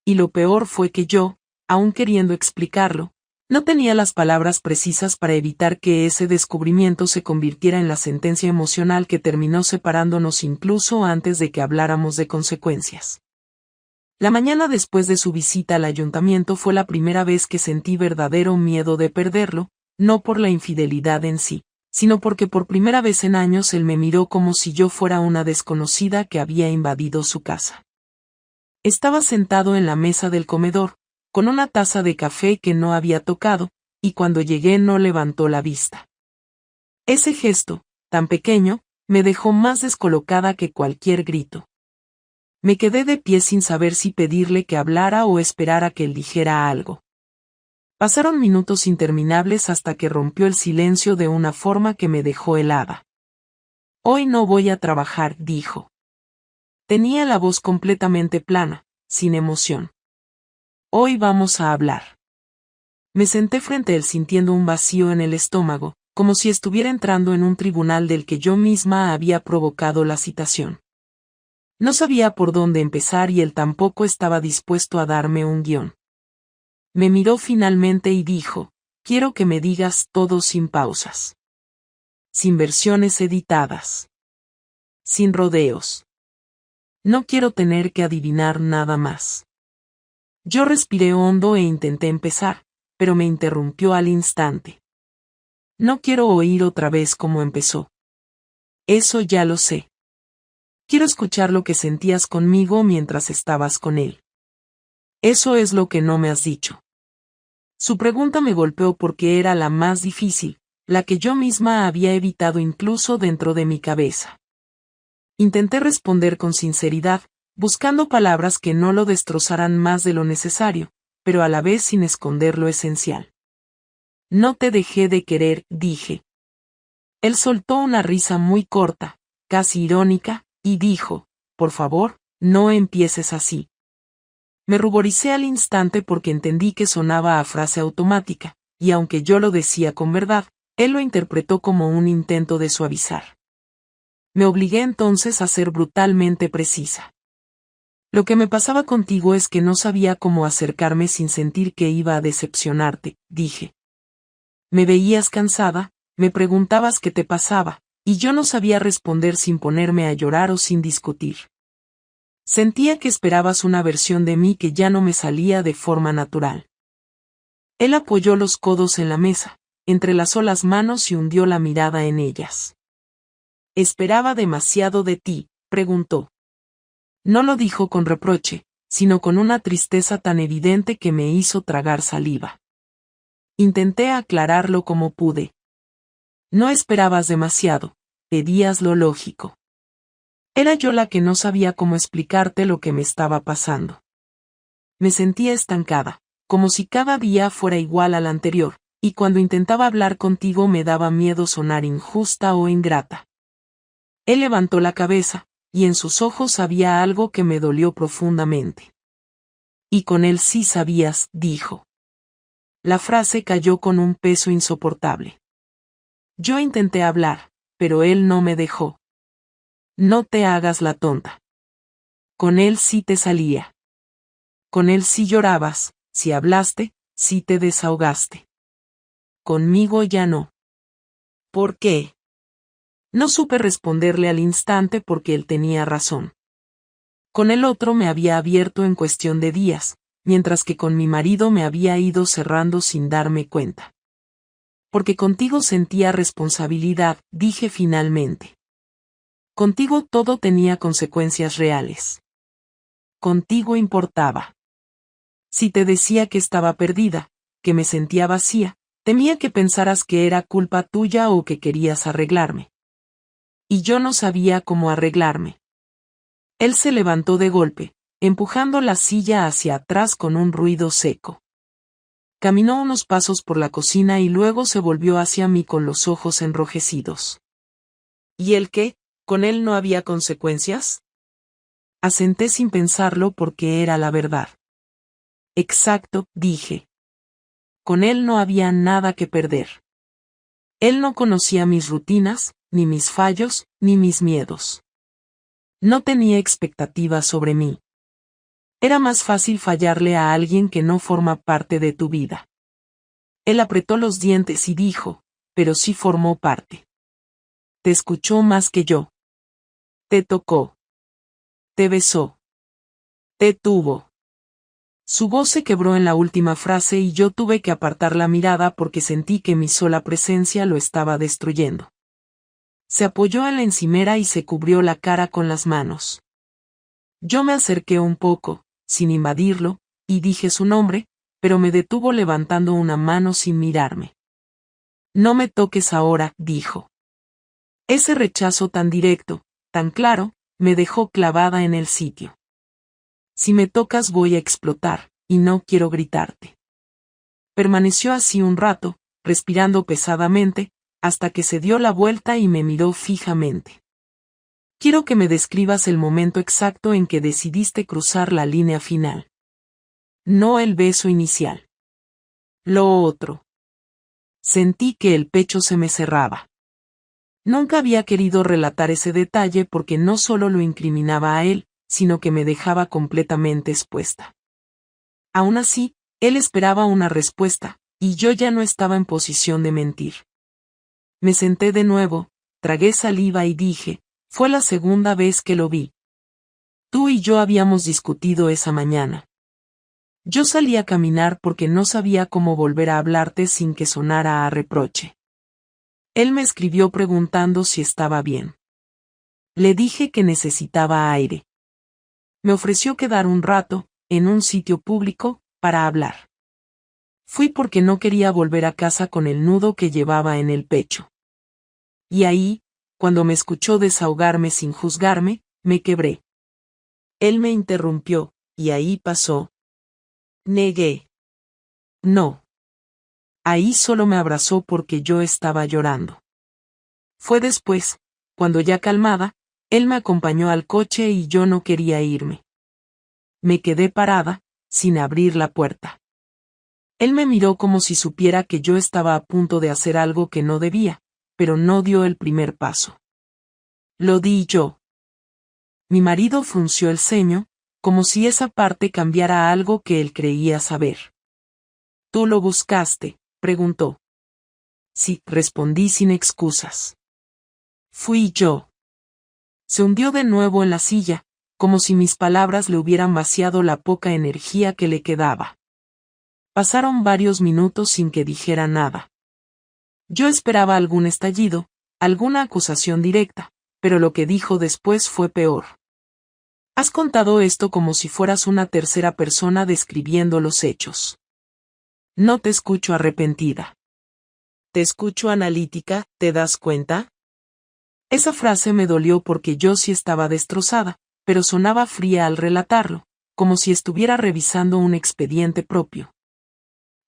Y lo peor fue que yo, aun queriendo explicarlo, no tenía las palabras precisas para evitar que ese descubrimiento se convirtiera en la sentencia emocional que terminó separándonos incluso antes de que habláramos de consecuencias. La mañana después de su visita al ayuntamiento fue la primera vez que sentí verdadero miedo de perderlo, no por la infidelidad en sí, sino porque por primera vez en años él me miró como si yo fuera una desconocida que había invadido su casa. Estaba sentado en la mesa del comedor, con una taza de café que no había tocado, y cuando llegué no levantó la vista. Ese gesto, tan pequeño, me dejó más descolocada que cualquier grito. Me quedé de pie sin saber si pedirle que hablara o esperar a que él dijera algo. Pasaron minutos interminables hasta que rompió el silencio de una forma que me dejó helada. Hoy no voy a trabajar, dijo. Tenía la voz completamente plana, sin emoción. Hoy vamos a hablar. Me senté frente a él sintiendo un vacío en el estómago, como si estuviera entrando en un tribunal del que yo misma había provocado la citación. No sabía por dónde empezar y él tampoco estaba dispuesto a darme un guión. Me miró finalmente y dijo, quiero que me digas todo sin pausas. Sin versiones editadas. Sin rodeos. No quiero tener que adivinar nada más. Yo respiré hondo e intenté empezar, pero me interrumpió al instante. No quiero oír otra vez cómo empezó. Eso ya lo sé. Quiero escuchar lo que sentías conmigo mientras estabas con él. Eso es lo que no me has dicho. Su pregunta me golpeó porque era la más difícil, la que yo misma había evitado incluso dentro de mi cabeza. Intenté responder con sinceridad, buscando palabras que no lo destrozaran más de lo necesario, pero a la vez sin esconder lo esencial. No te dejé de querer, dije. Él soltó una risa muy corta, casi irónica, y dijo, por favor, no empieces así. Me ruboricé al instante porque entendí que sonaba a frase automática, y aunque yo lo decía con verdad, él lo interpretó como un intento de suavizar. Me obligué entonces a ser brutalmente precisa. Lo que me pasaba contigo es que no sabía cómo acercarme sin sentir que iba a decepcionarte, dije. Me veías cansada, me preguntabas qué te pasaba, y yo no sabía responder sin ponerme a llorar o sin discutir. Sentía que esperabas una versión de mí que ya no me salía de forma natural. Él apoyó los codos en la mesa, entrelazó las manos y hundió la mirada en ellas. ¿Esperaba demasiado de ti?, preguntó. No lo dijo con reproche, sino con una tristeza tan evidente que me hizo tragar saliva. Intenté aclararlo como pude. No esperabas demasiado, pedías lo lógico. Era yo la que no sabía cómo explicarte lo que me estaba pasando. Me sentía estancada, como si cada día fuera igual al anterior, y cuando intentaba hablar contigo me daba miedo sonar injusta o ingrata. Él levantó la cabeza, y en sus ojos había algo que me dolió profundamente. Y con él sí sabías, dijo. La frase cayó con un peso insoportable. Yo intenté hablar, pero él no me dejó. No te hagas la tonta. Con él sí te salía. Con él sí llorabas, sí hablaste, sí te desahogaste. Conmigo ya no. ¿Por qué? No supe responderle al instante porque él tenía razón. Con el otro me había abierto en cuestión de días, mientras que con mi marido me había ido cerrando sin darme cuenta. Porque contigo sentía responsabilidad, dije finalmente. Contigo todo tenía consecuencias reales. Contigo importaba. Si te decía que estaba perdida, que me sentía vacía, temía que pensaras que era culpa tuya o que querías arreglarme. y yo no sabía cómo arreglarme. Él se levantó de golpe, empujando la silla hacia atrás con un ruido seco. Caminó unos pasos por la cocina y luego se volvió hacia mí con los ojos enrojecidos. ¿Y el qué? ¿Con él no había consecuencias? Asenté sin pensarlo porque era la verdad. Exacto, dije. Con él no había nada que perder. Él no conocía mis rutinas, ni mis fallos, ni mis miedos. No tenía expectativas sobre mí. Era más fácil fallarle a alguien que no forma parte de tu vida. Él apretó los dientes y dijo, pero sí formó parte. Te escuchó más que yo. Te tocó. Te besó. Te tuvo. Su voz se quebró en la última frase y yo tuve que apartar la mirada porque sentí que mi sola presencia lo estaba destruyendo. Se apoyó en la encimera y se cubrió la cara con las manos. Yo me acerqué un poco, sin invadirlo, y dije su nombre, pero me detuvo levantando una mano sin mirarme. No me toques ahora, dijo. Ese rechazo tan directo, tan claro, me dejó clavada en el sitio. Si me tocas voy a explotar, y no quiero gritarte. Permaneció así un rato, respirando pesadamente, hasta que se dio la vuelta y me miró fijamente. Quiero que me describas el momento exacto en que decidiste cruzar la línea final. No el beso inicial. Lo otro. Sentí que el pecho se me cerraba. Nunca había querido relatar ese detalle porque no solo lo incriminaba a él, sino que me dejaba completamente expuesta. Aún así, él esperaba una respuesta, y yo ya no estaba en posición de mentir. Me senté de nuevo, tragué saliva y dije, fue la segunda vez que lo vi. Tú y yo habíamos discutido esa mañana. Yo salí a caminar porque no sabía cómo volver a hablarte sin que sonara a reproche. Él me escribió preguntando si estaba bien. Le dije que necesitaba aire. Me ofreció quedar un rato, en un sitio público, para hablar. Fui porque no quería volver a casa con el nudo que llevaba en el pecho. Y ahí, cuando me escuchó desahogarme sin juzgarme, me quebré. Él me interrumpió, y ahí pasó. Negué. No. Ahí solo me abrazó porque yo estaba llorando. Fue después, cuando ya calmada, él me acompañó al coche y yo no quería irme. Me quedé parada, sin abrir la puerta. Él me miró como si supiera que yo estaba a punto de hacer algo que no debía, pero no dio el primer paso. Lo di yo. Mi marido frunció el ceño, como si esa parte cambiara algo que él creía saber. ¿Tú lo buscaste?, preguntó. Sí, respondí sin excusas. Fui yo. Se hundió de nuevo en la silla, como si mis palabras le hubieran vaciado la poca energía que le quedaba. Pasaron varios minutos sin que dijera nada. Yo esperaba algún estallido, alguna acusación directa, pero lo que dijo después fue peor. Has contado esto como si fueras una tercera persona describiendo los hechos. No te escucho arrepentida. Te escucho analítica, ¿te das cuenta? Esa frase me dolió porque yo sí estaba destrozada, pero sonaba fría al relatarlo, como si estuviera revisando un expediente propio.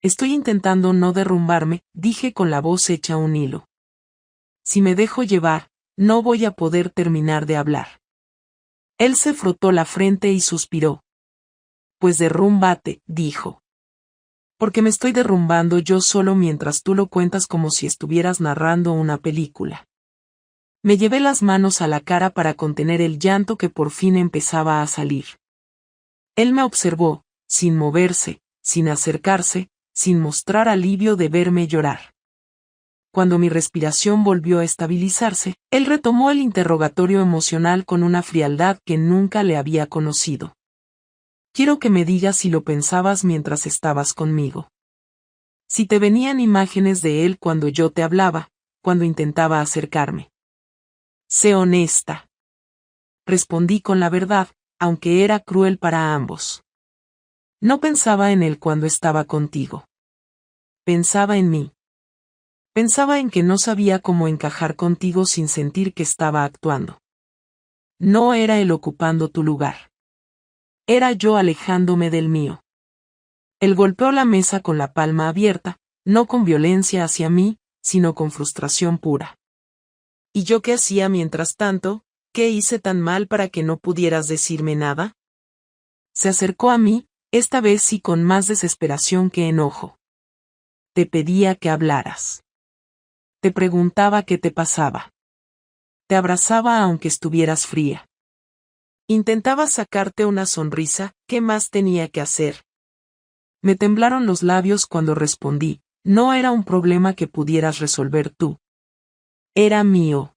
Estoy intentando no derrumbarme, dije con la voz hecha un hilo. Si me dejo llevar, no voy a poder terminar de hablar. Él se frotó la frente y suspiró. Pues derrúmbate, dijo. Porque me estoy derrumbando yo solo mientras tú lo cuentas como si estuvieras narrando una película. Me llevé las manos a la cara para contener el llanto que por fin empezaba a salir. Él me observó, sin moverse, sin acercarse, sin mostrar alivio de verme llorar. Cuando mi respiración volvió a estabilizarse, él retomó el interrogatorio emocional con una frialdad que nunca le había conocido. Quiero que me digas si lo pensabas mientras estabas conmigo. Si te venían imágenes de él cuando yo te hablaba, cuando intentaba acercarme. Sé honesta. Respondí con la verdad, aunque era cruel para ambos. No pensaba en él cuando estaba contigo. Pensaba en mí. Pensaba en que no sabía cómo encajar contigo sin sentir que estaba actuando. No era él ocupando tu lugar. Era yo alejándome del mío. Él golpeó la mesa con la palma abierta, no con violencia hacia mí, sino con frustración pura. ¿Y yo qué hacía mientras tanto? ¿Qué hice tan mal para que no pudieras decirme nada? Se acercó a mí, esta vez sí con más desesperación que enojo. Te pedía que hablaras. Te preguntaba qué te pasaba. Te abrazaba aunque estuvieras fría. Intentaba sacarte una sonrisa, ¿qué más tenía que hacer? Me temblaron los labios cuando respondí, no era un problema que pudieras resolver tú. Era mío.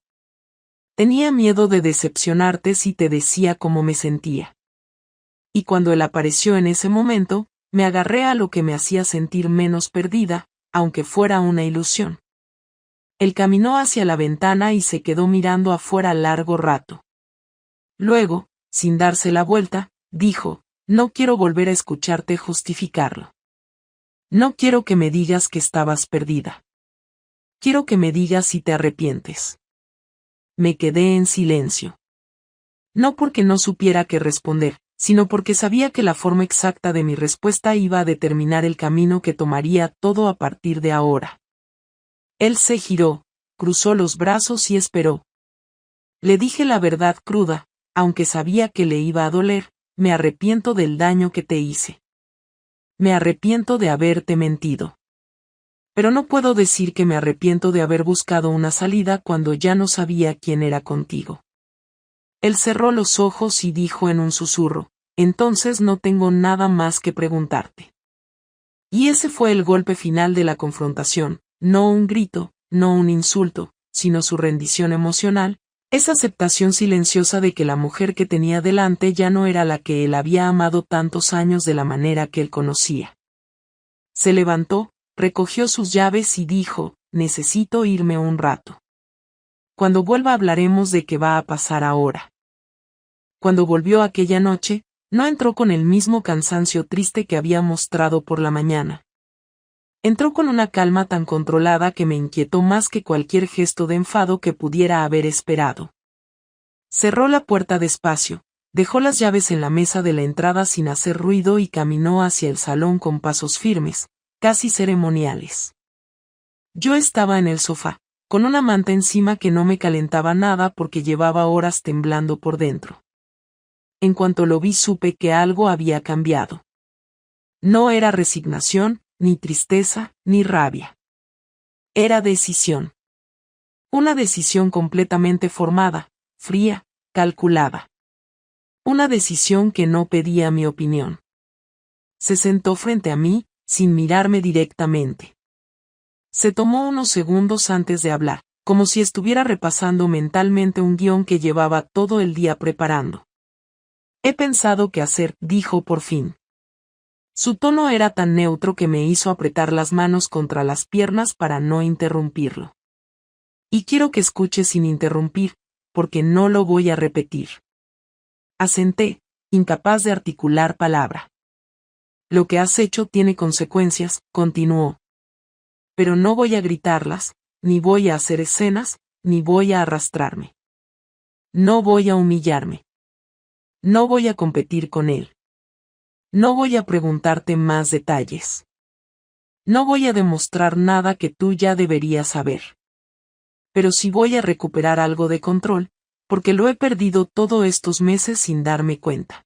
Tenía miedo de decepcionarte si te decía cómo me sentía. Y cuando él apareció en ese momento, me agarré a lo que me hacía sentir menos perdida, aunque fuera una ilusión. Él caminó hacia la ventana y se quedó mirando afuera largo rato. Luego, sin darse la vuelta, dijo, no quiero volver a escucharte justificarlo. No quiero que me digas que estabas perdida. Quiero que me digas si te arrepientes. Me quedé en silencio. No porque no supiera qué responder, sino porque sabía que la forma exacta de mi respuesta iba a determinar el camino que tomaría todo a partir de ahora. Él se giró, cruzó los brazos y esperó. Le dije la verdad cruda, aunque sabía que le iba a doler, me arrepiento del daño que te hice. Me arrepiento de haberte mentido. Pero no puedo decir que me arrepiento de haber buscado una salida cuando ya no sabía quién era contigo. Él cerró los ojos y dijo en un susurro, entonces no tengo nada más que preguntarte. Y ese fue el golpe final de la confrontación, no un grito, no un insulto, sino su rendición emocional, esa aceptación silenciosa de que la mujer que tenía delante ya no era la que él había amado tantos años de la manera que él conocía. Se levantó, recogió sus llaves y dijo, necesito irme un rato. Cuando vuelva hablaremos de qué va a pasar ahora. Cuando volvió aquella noche, no entró con el mismo cansancio triste que había mostrado por la mañana. Entró con una calma tan controlada que me inquietó más que cualquier gesto de enfado que pudiera haber esperado. Cerró la puerta despacio, dejó las llaves en la mesa de la entrada sin hacer ruido y caminó hacia el salón con pasos firmes, casi ceremoniales. Yo estaba en el sofá, con una manta encima que no me calentaba nada porque llevaba horas temblando por dentro. En cuanto lo vi supe que algo había cambiado. No era resignación, ni tristeza, ni rabia. Era decisión. Una decisión completamente formada, fría, calculada. Una decisión que no pedía mi opinión. Se sentó frente a mí, sin mirarme directamente. Se tomó unos segundos antes de hablar, como si estuviera repasando mentalmente un guión que llevaba todo el día preparando. He pensado qué hacer, dijo por fin. Su tono era tan neutro que me hizo apretar las manos contra las piernas para no interrumpirlo. Y quiero que escuches sin interrumpir, porque no lo voy a repetir. Asenté, incapaz de articular palabra. Lo que has hecho tiene consecuencias, continuó. Pero no voy a gritarlas, ni voy a hacer escenas, ni voy a arrastrarme. No voy a humillarme. No voy a competir con él. No voy a preguntarte más detalles. No voy a demostrar nada que tú ya deberías saber. Pero sí voy a recuperar algo de control, porque lo he perdido todos estos meses sin darme cuenta.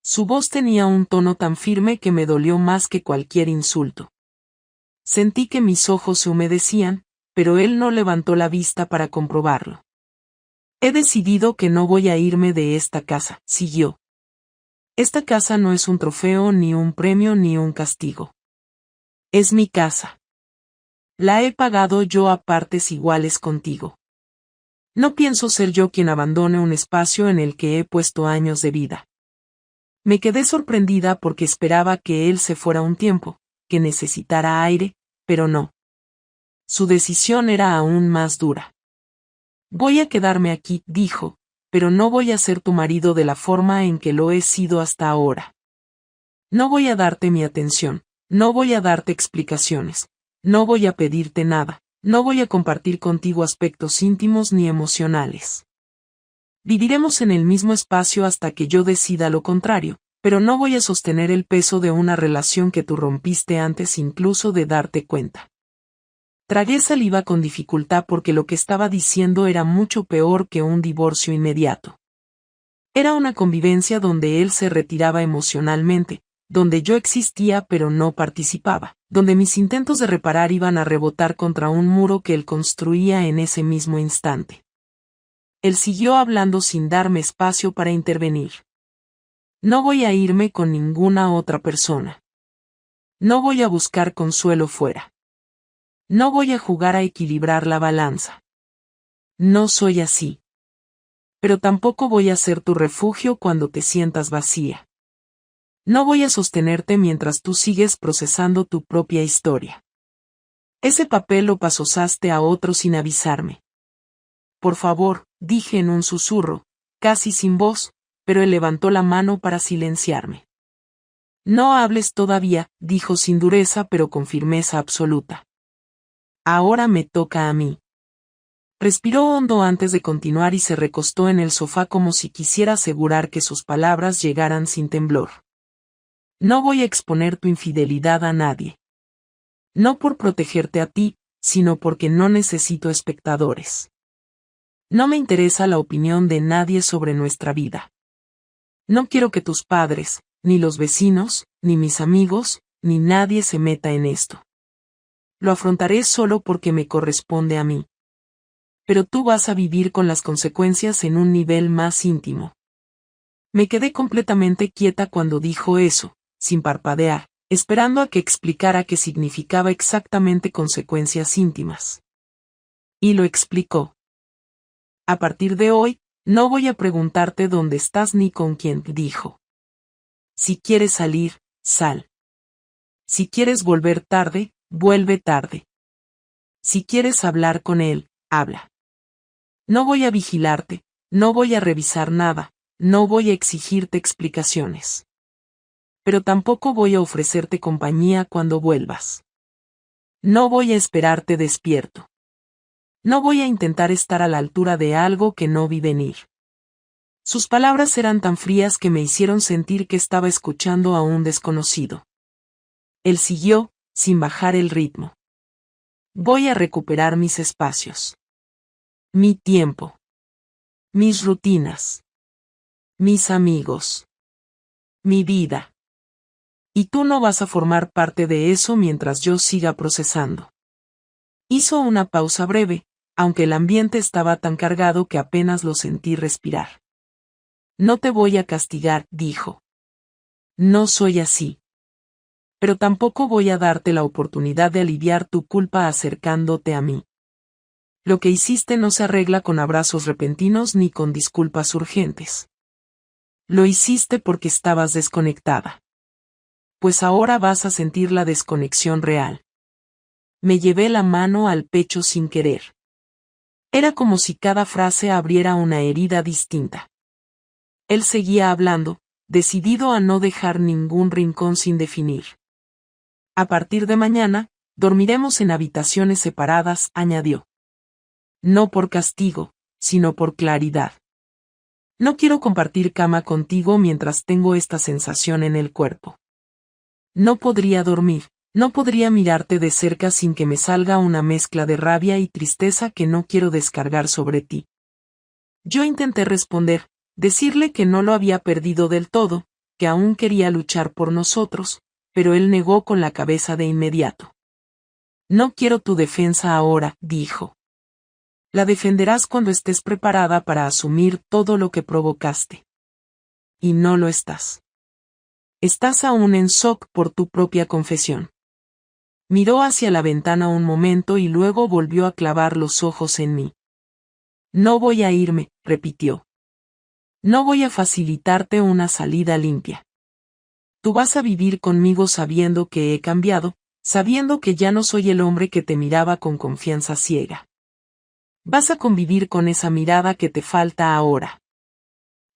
Su voz tenía un tono tan firme que me dolió más que cualquier insulto. Sentí que mis ojos se humedecían, pero él no levantó la vista para comprobarlo. He decidido que no voy a irme de esta casa, siguió. Esta casa no es un trofeo, ni un premio, ni un castigo. Es mi casa. La he pagado yo a partes iguales contigo. No pienso ser yo quien abandone un espacio en el que he puesto años de vida. Me quedé sorprendida porque esperaba que él se fuera un tiempo, que necesitara aire, pero no. Su decisión era aún más dura. Voy a quedarme aquí, dijo, pero no voy a ser tu marido de la forma en que lo he sido hasta ahora. No voy a darte mi atención, no voy a darte explicaciones, no voy a pedirte nada, no voy a compartir contigo aspectos íntimos ni emocionales. Viviremos en el mismo espacio hasta que yo decida lo contrario, pero no voy a sostener el peso de una relación que tú rompiste antes incluso de darte cuenta. Tragué saliva con dificultad porque lo que estaba diciendo era mucho peor que un divorcio inmediato. Era una convivencia donde él se retiraba emocionalmente, donde yo existía pero no participaba, donde mis intentos de reparar iban a rebotar contra un muro que él construía en ese mismo instante. Él siguió hablando sin darme espacio para intervenir. No voy a irme con ninguna otra persona. No voy a buscar consuelo fuera. No voy a jugar a equilibrar la balanza. No soy así. Pero tampoco voy a ser tu refugio cuando te sientas vacía. No voy a sostenerte mientras tú sigues procesando tu propia historia. Ese papel lo pasaste a otro sin avisarme. Por favor, dije en un susurro, casi sin voz, pero él levantó la mano para silenciarme. No hables todavía, dijo sin dureza pero con firmeza absoluta. Ahora me toca a mí. Respiró hondo antes de continuar y se recostó en el sofá como si quisiera asegurar que sus palabras llegaran sin temblor. No voy a exponer tu infidelidad a nadie. No por protegerte a ti, sino porque no necesito espectadores. No me interesa la opinión de nadie sobre nuestra vida. No quiero que tus padres, ni los vecinos, ni mis amigos, ni nadie se meta en esto. Lo afrontaré solo porque me corresponde a mí. Pero tú vas a vivir con las consecuencias en un nivel más íntimo. Me quedé completamente quieta cuando dijo eso, sin parpadear, esperando a que explicara qué significaba exactamente consecuencias íntimas. Y lo explicó. A partir de hoy, no voy a preguntarte dónde estás ni con quién, dijo. Si quieres salir, sal. Si quieres volver tarde, vuelve tarde. Si quieres hablar con él, habla. No voy a vigilarte, no voy a revisar nada, no voy a exigirte explicaciones. Pero tampoco voy a ofrecerte compañía cuando vuelvas. No voy a esperarte despierto. No voy a intentar estar a la altura de algo que no vi venir. Sus palabras eran tan frías que me hicieron sentir que estaba escuchando a un desconocido. Él siguió, sin bajar el ritmo. Voy a recuperar mis espacios. Mi tiempo. Mis rutinas. Mis amigos. Mi vida. Y tú no vas a formar parte de eso mientras yo siga procesando. Hizo una pausa breve, aunque el ambiente estaba tan cargado que apenas lo sentí respirar. No te voy a castigar, dijo. No soy así. Pero tampoco voy a darte la oportunidad de aliviar tu culpa acercándote a mí. Lo que hiciste no se arregla con abrazos repentinos ni con disculpas urgentes. Lo hiciste porque estabas desconectada. Pues ahora vas a sentir la desconexión real. Me llevé la mano al pecho sin querer. Era como si cada frase abriera una herida distinta. Él seguía hablando, decidido a no dejar ningún rincón sin definir. A partir de mañana, dormiremos en habitaciones separadas, añadió. No por castigo, sino por claridad. No quiero compartir cama contigo mientras tengo esta sensación en el cuerpo. No podría dormir, no podría mirarte de cerca sin que me salga una mezcla de rabia y tristeza que no quiero descargar sobre ti. Yo intenté responder, decirle que no lo había perdido del todo, que aún quería luchar por nosotros, pero él negó con la cabeza de inmediato. No quiero tu defensa ahora, dijo. La defenderás cuando estés preparada para asumir todo lo que provocaste. Y no lo estás. Estás aún en shock por tu propia confesión. Miró hacia la ventana un momento y luego volvió a clavar los ojos en mí. No voy a irme, repitió. No voy a facilitarte una salida limpia. Tú vas a vivir conmigo sabiendo que he cambiado, sabiendo que ya no soy el hombre que te miraba con confianza ciega. Vas a convivir con esa mirada que te falta ahora.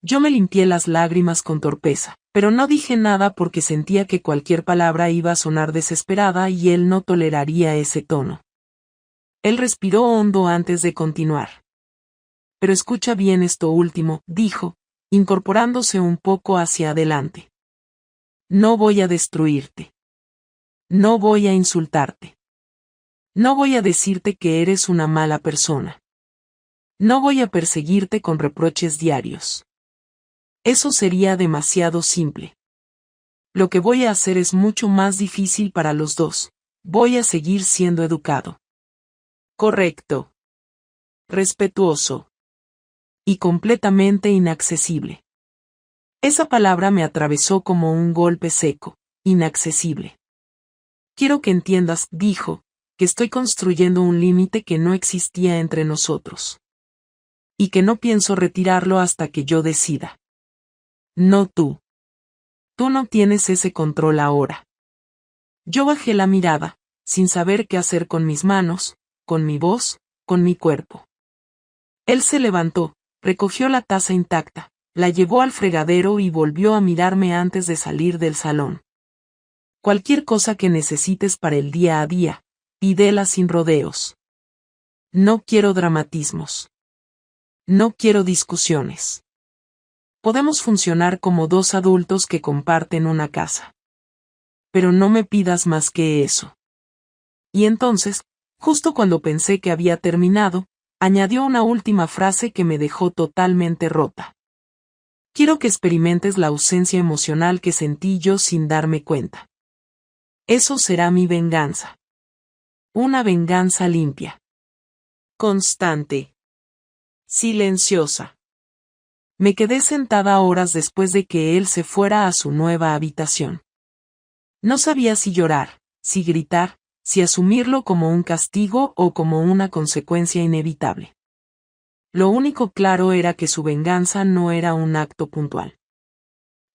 Yo me limpié las lágrimas con torpeza, pero no dije nada porque sentía que cualquier palabra iba a sonar desesperada y él no toleraría ese tono. Él respiró hondo antes de continuar. Pero escucha bien esto último, dijo, incorporándose un poco hacia adelante. No voy a destruirte. No voy a insultarte. No voy a decirte que eres una mala persona. No voy a perseguirte con reproches diarios. Eso sería demasiado simple. Lo que voy a hacer es mucho más difícil para los dos. Voy a seguir siendo educado. Correcto. Respetuoso. Y completamente inaccesible. Esa palabra me atravesó como un golpe seco, inaccesible. Quiero que entiendas, dijo, que estoy construyendo un límite que no existía entre nosotros. Y que no pienso retirarlo hasta que yo decida. No tú. Tú no tienes ese control ahora. Yo bajé la mirada, sin saber qué hacer con mis manos, con mi voz, con mi cuerpo. Él se levantó, recogió la taza intacta, la llevó al fregadero y volvió a mirarme antes de salir del salón. Cualquier cosa que necesites para el día a día, pídela sin rodeos. No quiero dramatismos. No quiero discusiones. Podemos funcionar como dos adultos que comparten una casa. Pero no me pidas más que eso. Y entonces, justo cuando pensé que había terminado, añadió una última frase que me dejó totalmente rota. Quiero que experimentes la ausencia emocional que sentí yo sin darme cuenta. Eso será mi venganza. Una venganza limpia. Constante. Silenciosa. Me quedé sentada horas después de que él se fuera a su nueva habitación. No sabía si llorar, si gritar, si asumirlo como un castigo o como una consecuencia inevitable. Lo único claro era que su venganza no era un acto puntual.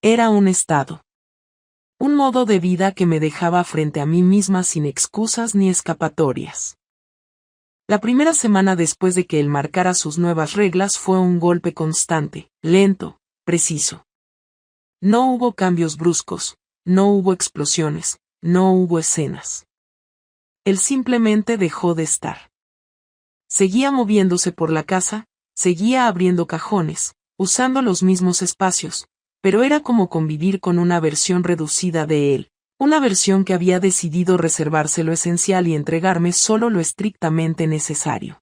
Era un estado. Un modo de vida que me dejaba frente a mí misma sin excusas ni escapatorias. La primera semana después de que él marcara sus nuevas reglas fue un golpe constante, lento, preciso. No hubo cambios bruscos, no hubo explosiones, no hubo escenas. Él simplemente dejó de estar. Seguía moviéndose por la casa, seguía abriendo cajones, usando los mismos espacios, pero era como convivir con una versión reducida de él, una versión que había decidido reservarse lo esencial y entregarme solo lo estrictamente necesario.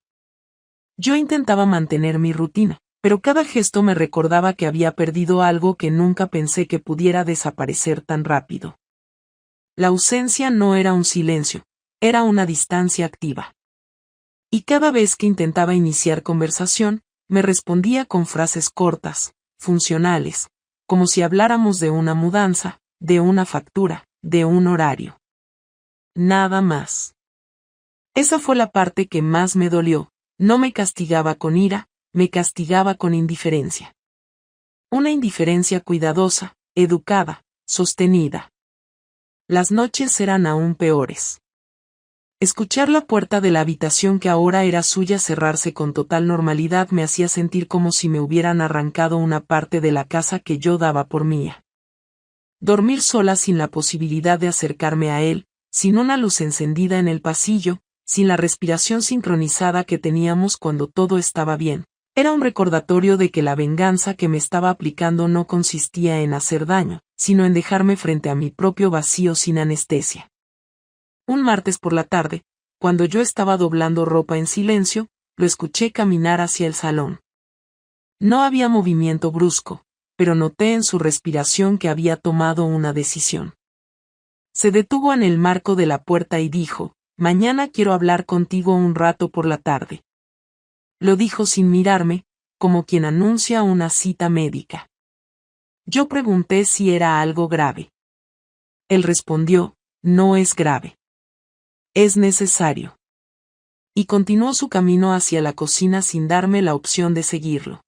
Yo intentaba mantener mi rutina, pero cada gesto me recordaba que había perdido algo que nunca pensé que pudiera desaparecer tan rápido. La ausencia no era un silencio, era una distancia activa. Y cada vez que intentaba iniciar conversación, me respondía con frases cortas, funcionales, como si habláramos de una mudanza, de una factura, de un horario. Nada más. Esa fue la parte que más me dolió. No me castigaba con ira, me castigaba con indiferencia. Una indiferencia cuidadosa, educada, sostenida. Las noches eran aún peores. Escuchar la puerta de la habitación que ahora era suya cerrarse con total normalidad me hacía sentir como si me hubieran arrancado una parte de la casa que yo daba por mía. Dormir sola sin la posibilidad de acercarme a él, sin una luz encendida en el pasillo, sin la respiración sincronizada que teníamos cuando todo estaba bien, era un recordatorio de que la venganza que me estaba aplicando no consistía en hacer daño, sino en dejarme frente a mi propio vacío sin anestesia. Un martes por la tarde, cuando yo estaba doblando ropa en silencio, lo escuché caminar hacia el salón. No había movimiento brusco, pero noté en su respiración que había tomado una decisión. Se detuvo en el marco de la puerta y dijo, «Mañana quiero hablar contigo un rato por la tarde». Lo dijo sin mirarme, como quien anuncia una cita médica. Yo pregunté si era algo grave. Él respondió, «No es grave. Es necesario». Y continuó su camino hacia la cocina sin darme la opción de seguirlo.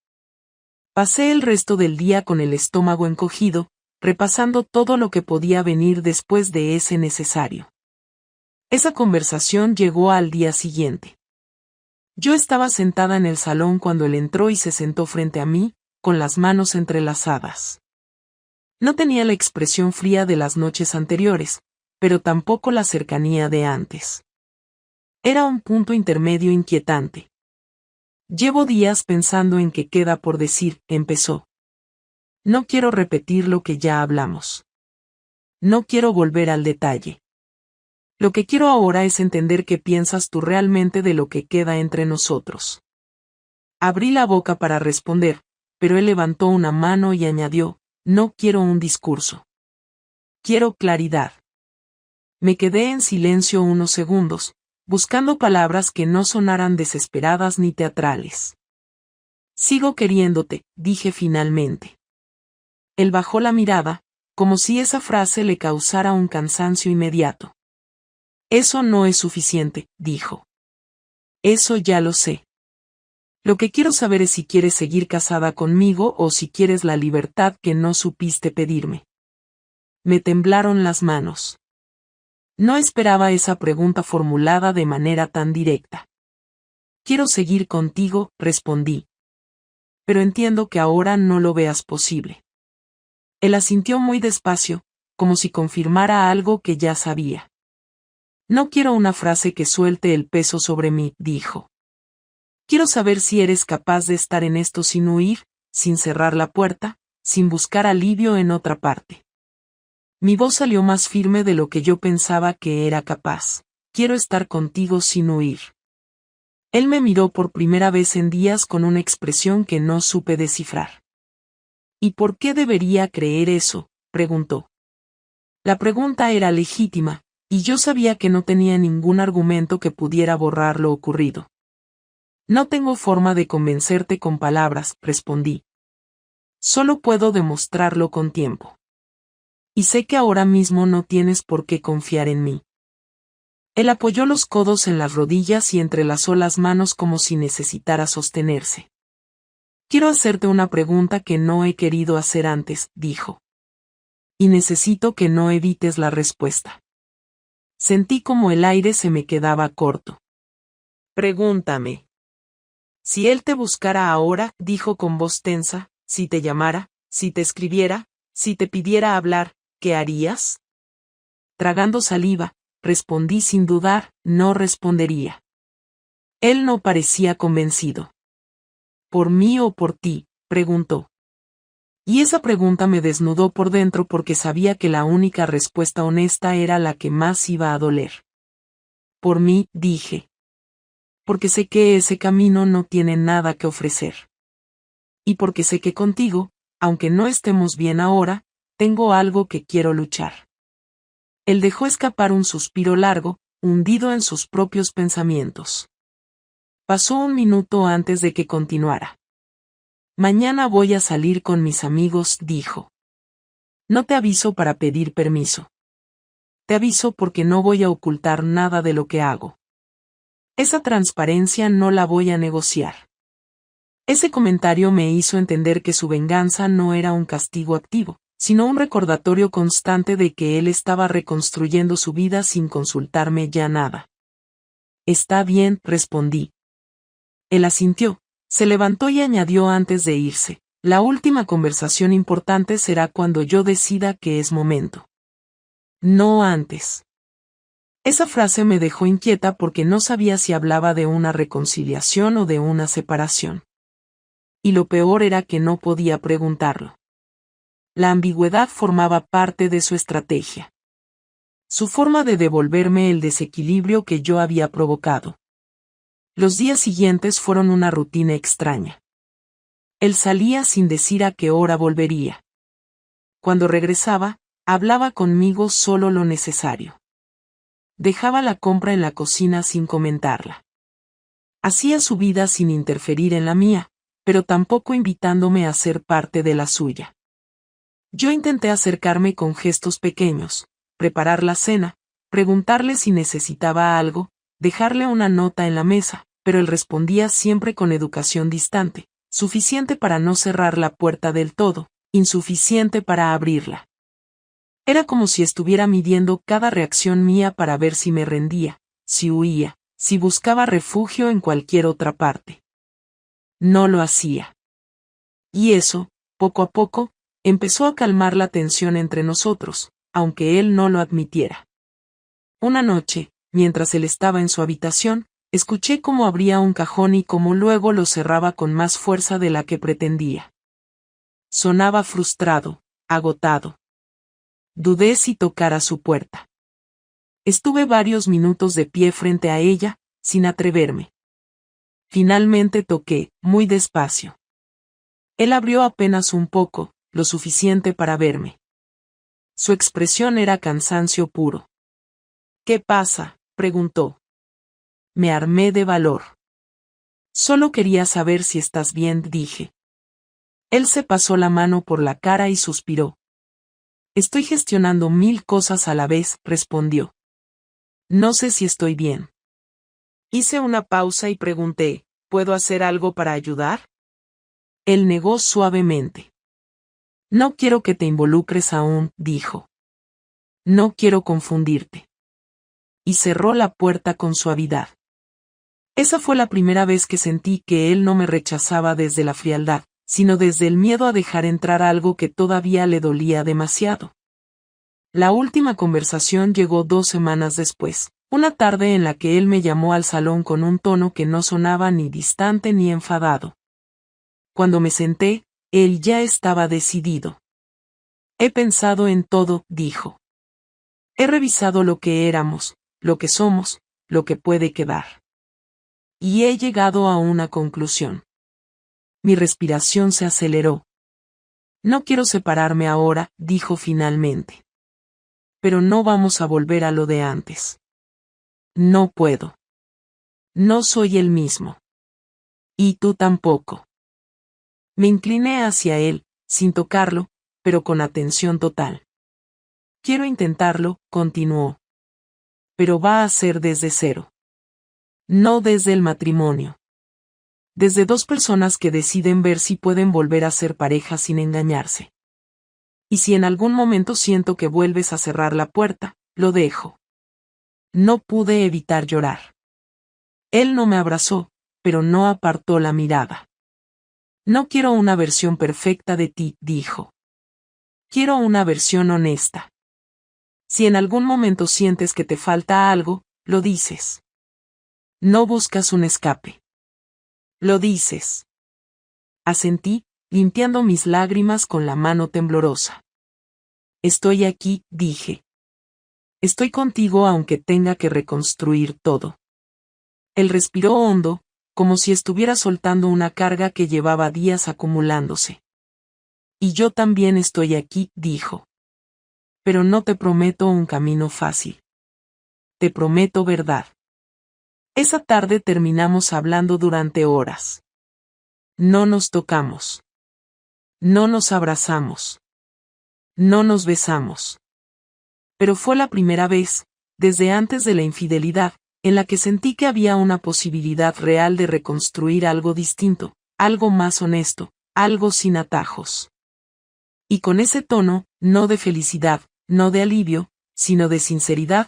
Pasé el resto del día con el estómago encogido, repasando todo lo que podía venir después de ese necesario. Esa conversación llegó al día siguiente. Yo estaba sentada en el salón cuando él entró y se sentó frente a mí, con las manos entrelazadas. No tenía la expresión fría de las noches anteriores, pero tampoco la cercanía de antes. Era un punto intermedio inquietante. Llevo días pensando en qué queda por decir, empezó. No quiero repetir lo que ya hablamos. No quiero volver al detalle. Lo que quiero ahora es entender qué piensas tú realmente de lo que queda entre nosotros. Abrí la boca para responder, pero él levantó una mano y añadió, no quiero un discurso. Quiero claridad. Me quedé en silencio unos segundos, buscando palabras que no sonaran desesperadas ni teatrales. Sigo queriéndote, dije finalmente. Él bajó la mirada, como si esa frase le causara un cansancio inmediato. Eso no es suficiente, dijo. Eso ya lo sé. Lo que quiero saber es si quieres seguir casada conmigo o si quieres la libertad que no supiste pedirme. Me temblaron las manos. No esperaba esa pregunta formulada de manera tan directa. Quiero seguir contigo, respondí. Pero entiendo que ahora no lo veas posible. Él asintió muy despacio, como si confirmara algo que ya sabía. No quiero una frase que suelte el peso sobre mí, dijo. Quiero saber si eres capaz de estar en esto sin huir, sin cerrar la puerta, sin buscar alivio en otra parte. Mi voz salió más firme de lo que yo pensaba que era capaz. Quiero estar contigo sin huir. Él me miró por primera vez en días con una expresión que no supe descifrar. ¿Y por qué debería creer eso?, preguntó. La pregunta era legítima, y yo sabía que no tenía ningún argumento que pudiera borrar lo ocurrido. No tengo forma de convencerte con palabras, respondí. Solo puedo demostrarlo con tiempo. Y sé que ahora mismo no tienes por qué confiar en mí. Él apoyó los codos en las rodillas y entrelazó las manos como si necesitara sostenerse. Quiero hacerte una pregunta que no he querido hacer antes, dijo. Y necesito que no evites la respuesta. Sentí como el aire se me quedaba corto. Pregúntame. Si él te buscara ahora, dijo con voz tensa, si te llamara, si te escribiera, si te pidiera hablar, ¿qué harías? Tragando saliva, respondí sin dudar, no respondería. Él no parecía convencido. ¿Por mí o por ti?, preguntó. Y esa pregunta me desnudó por dentro porque sabía que la única respuesta honesta era la que más iba a doler. Por mí, dije. Porque sé que ese camino no tiene nada que ofrecer. Y porque sé que contigo, aunque no estemos bien ahora, tengo algo que quiero luchar. Él dejó escapar un suspiro largo, hundido en sus propios pensamientos. Pasó un minuto antes de que continuara. Mañana voy a salir con mis amigos, dijo. No te aviso para pedir permiso. Te aviso porque no voy a ocultar nada de lo que hago. Esa transparencia no la voy a negociar. Ese comentario me hizo entender que su venganza no era un castigo activo, sino un recordatorio constante de que él estaba reconstruyendo su vida sin consultarme ya nada. Está bien, respondí. Él asintió, se levantó y añadió antes de irse, la última conversación importante será cuando yo decida que es momento. No antes. Esa frase me dejó inquieta porque no sabía si hablaba de una reconciliación o de una separación. Y lo peor era que no podía preguntarlo. La ambigüedad formaba parte de su estrategia. Su forma de devolverme el desequilibrio que yo había provocado. Los días siguientes fueron una rutina extraña. Él salía sin decir a qué hora volvería. Cuando regresaba, hablaba conmigo solo lo necesario. Dejaba la compra en la cocina sin comentarla. Hacía su vida sin interferir en la mía, pero tampoco invitándome a ser parte de la suya. Yo intenté acercarme con gestos pequeños, preparar la cena, preguntarle si necesitaba algo, dejarle una nota en la mesa, pero él respondía siempre con educación distante, suficiente para no cerrar la puerta del todo, insuficiente para abrirla. Era como si estuviera midiendo cada reacción mía para ver si me rendía, si huía, si buscaba refugio en cualquier otra parte. No lo hacía. Y eso, poco a poco, empezó a calmar la tensión entre nosotros, aunque él no lo admitiera. Una noche, mientras él estaba en su habitación, escuché cómo abría un cajón y cómo luego lo cerraba con más fuerza de la que pretendía. Sonaba frustrado, agotado. Dudé si tocar a su puerta. Estuve varios minutos de pie frente a ella, sin atreverme. Finalmente toqué, muy despacio. Él abrió apenas un poco, lo suficiente para verme. Su expresión era cansancio puro. ¿Qué pasa?, preguntó. Me armé de valor. Solo quería saber si estás bien, dije. Él se pasó la mano por la cara y suspiró. Estoy gestionando 1000 cosas a la vez, respondió. No sé si estoy bien. Hice una pausa y pregunté, ¿puedo hacer algo para ayudar? Él negó suavemente. No quiero que te involucres aún, dijo. No quiero confundirte. Y cerró la puerta con suavidad. Esa fue la primera vez que sentí que él no me rechazaba desde la frialdad, sino desde el miedo a dejar entrar algo que todavía le dolía demasiado. La última conversación llegó 2 semanas después, una tarde en la que él me llamó al salón con un tono que no sonaba ni distante ni enfadado. Cuando me senté, él ya estaba decidido. He pensado en todo, dijo. He revisado lo que éramos, lo que somos, lo que puede quedar. Y he llegado a una conclusión. Mi respiración se aceleró. No quiero separarme ahora, dijo finalmente. Pero no vamos a volver a lo de antes. No puedo. No soy el mismo. Y tú tampoco. Me incliné hacia él, sin tocarlo, pero con atención total. Quiero intentarlo, continuó. Pero va a ser desde cero. No desde el matrimonio. Desde 2 personas que deciden ver si pueden volver a ser pareja sin engañarse. Y si en algún momento siento que vuelves a cerrar la puerta, lo dejo. No pude evitar llorar. Él no me abrazó, pero no apartó la mirada. No quiero una versión perfecta de ti, dijo. Quiero una versión honesta. Si en algún momento sientes que te falta algo, lo dices. No buscas un escape. Lo dices. Asentí, limpiando mis lágrimas con la mano temblorosa. Estoy aquí, dije. Estoy contigo aunque tenga que reconstruir todo. Él respiró hondo, como si estuviera soltando una carga que llevaba días acumulándose. Y yo también estoy aquí, dijo. Pero no te prometo un camino fácil. Te prometo verdad. Esa tarde terminamos hablando durante horas. No nos tocamos. No nos abrazamos. No nos besamos. Pero fue la primera vez, desde antes de la infidelidad, en la que sentí que había una posibilidad real de reconstruir algo distinto, algo más honesto, algo sin atajos. Y con ese tono, no de felicidad, no de alivio, sino de sinceridad,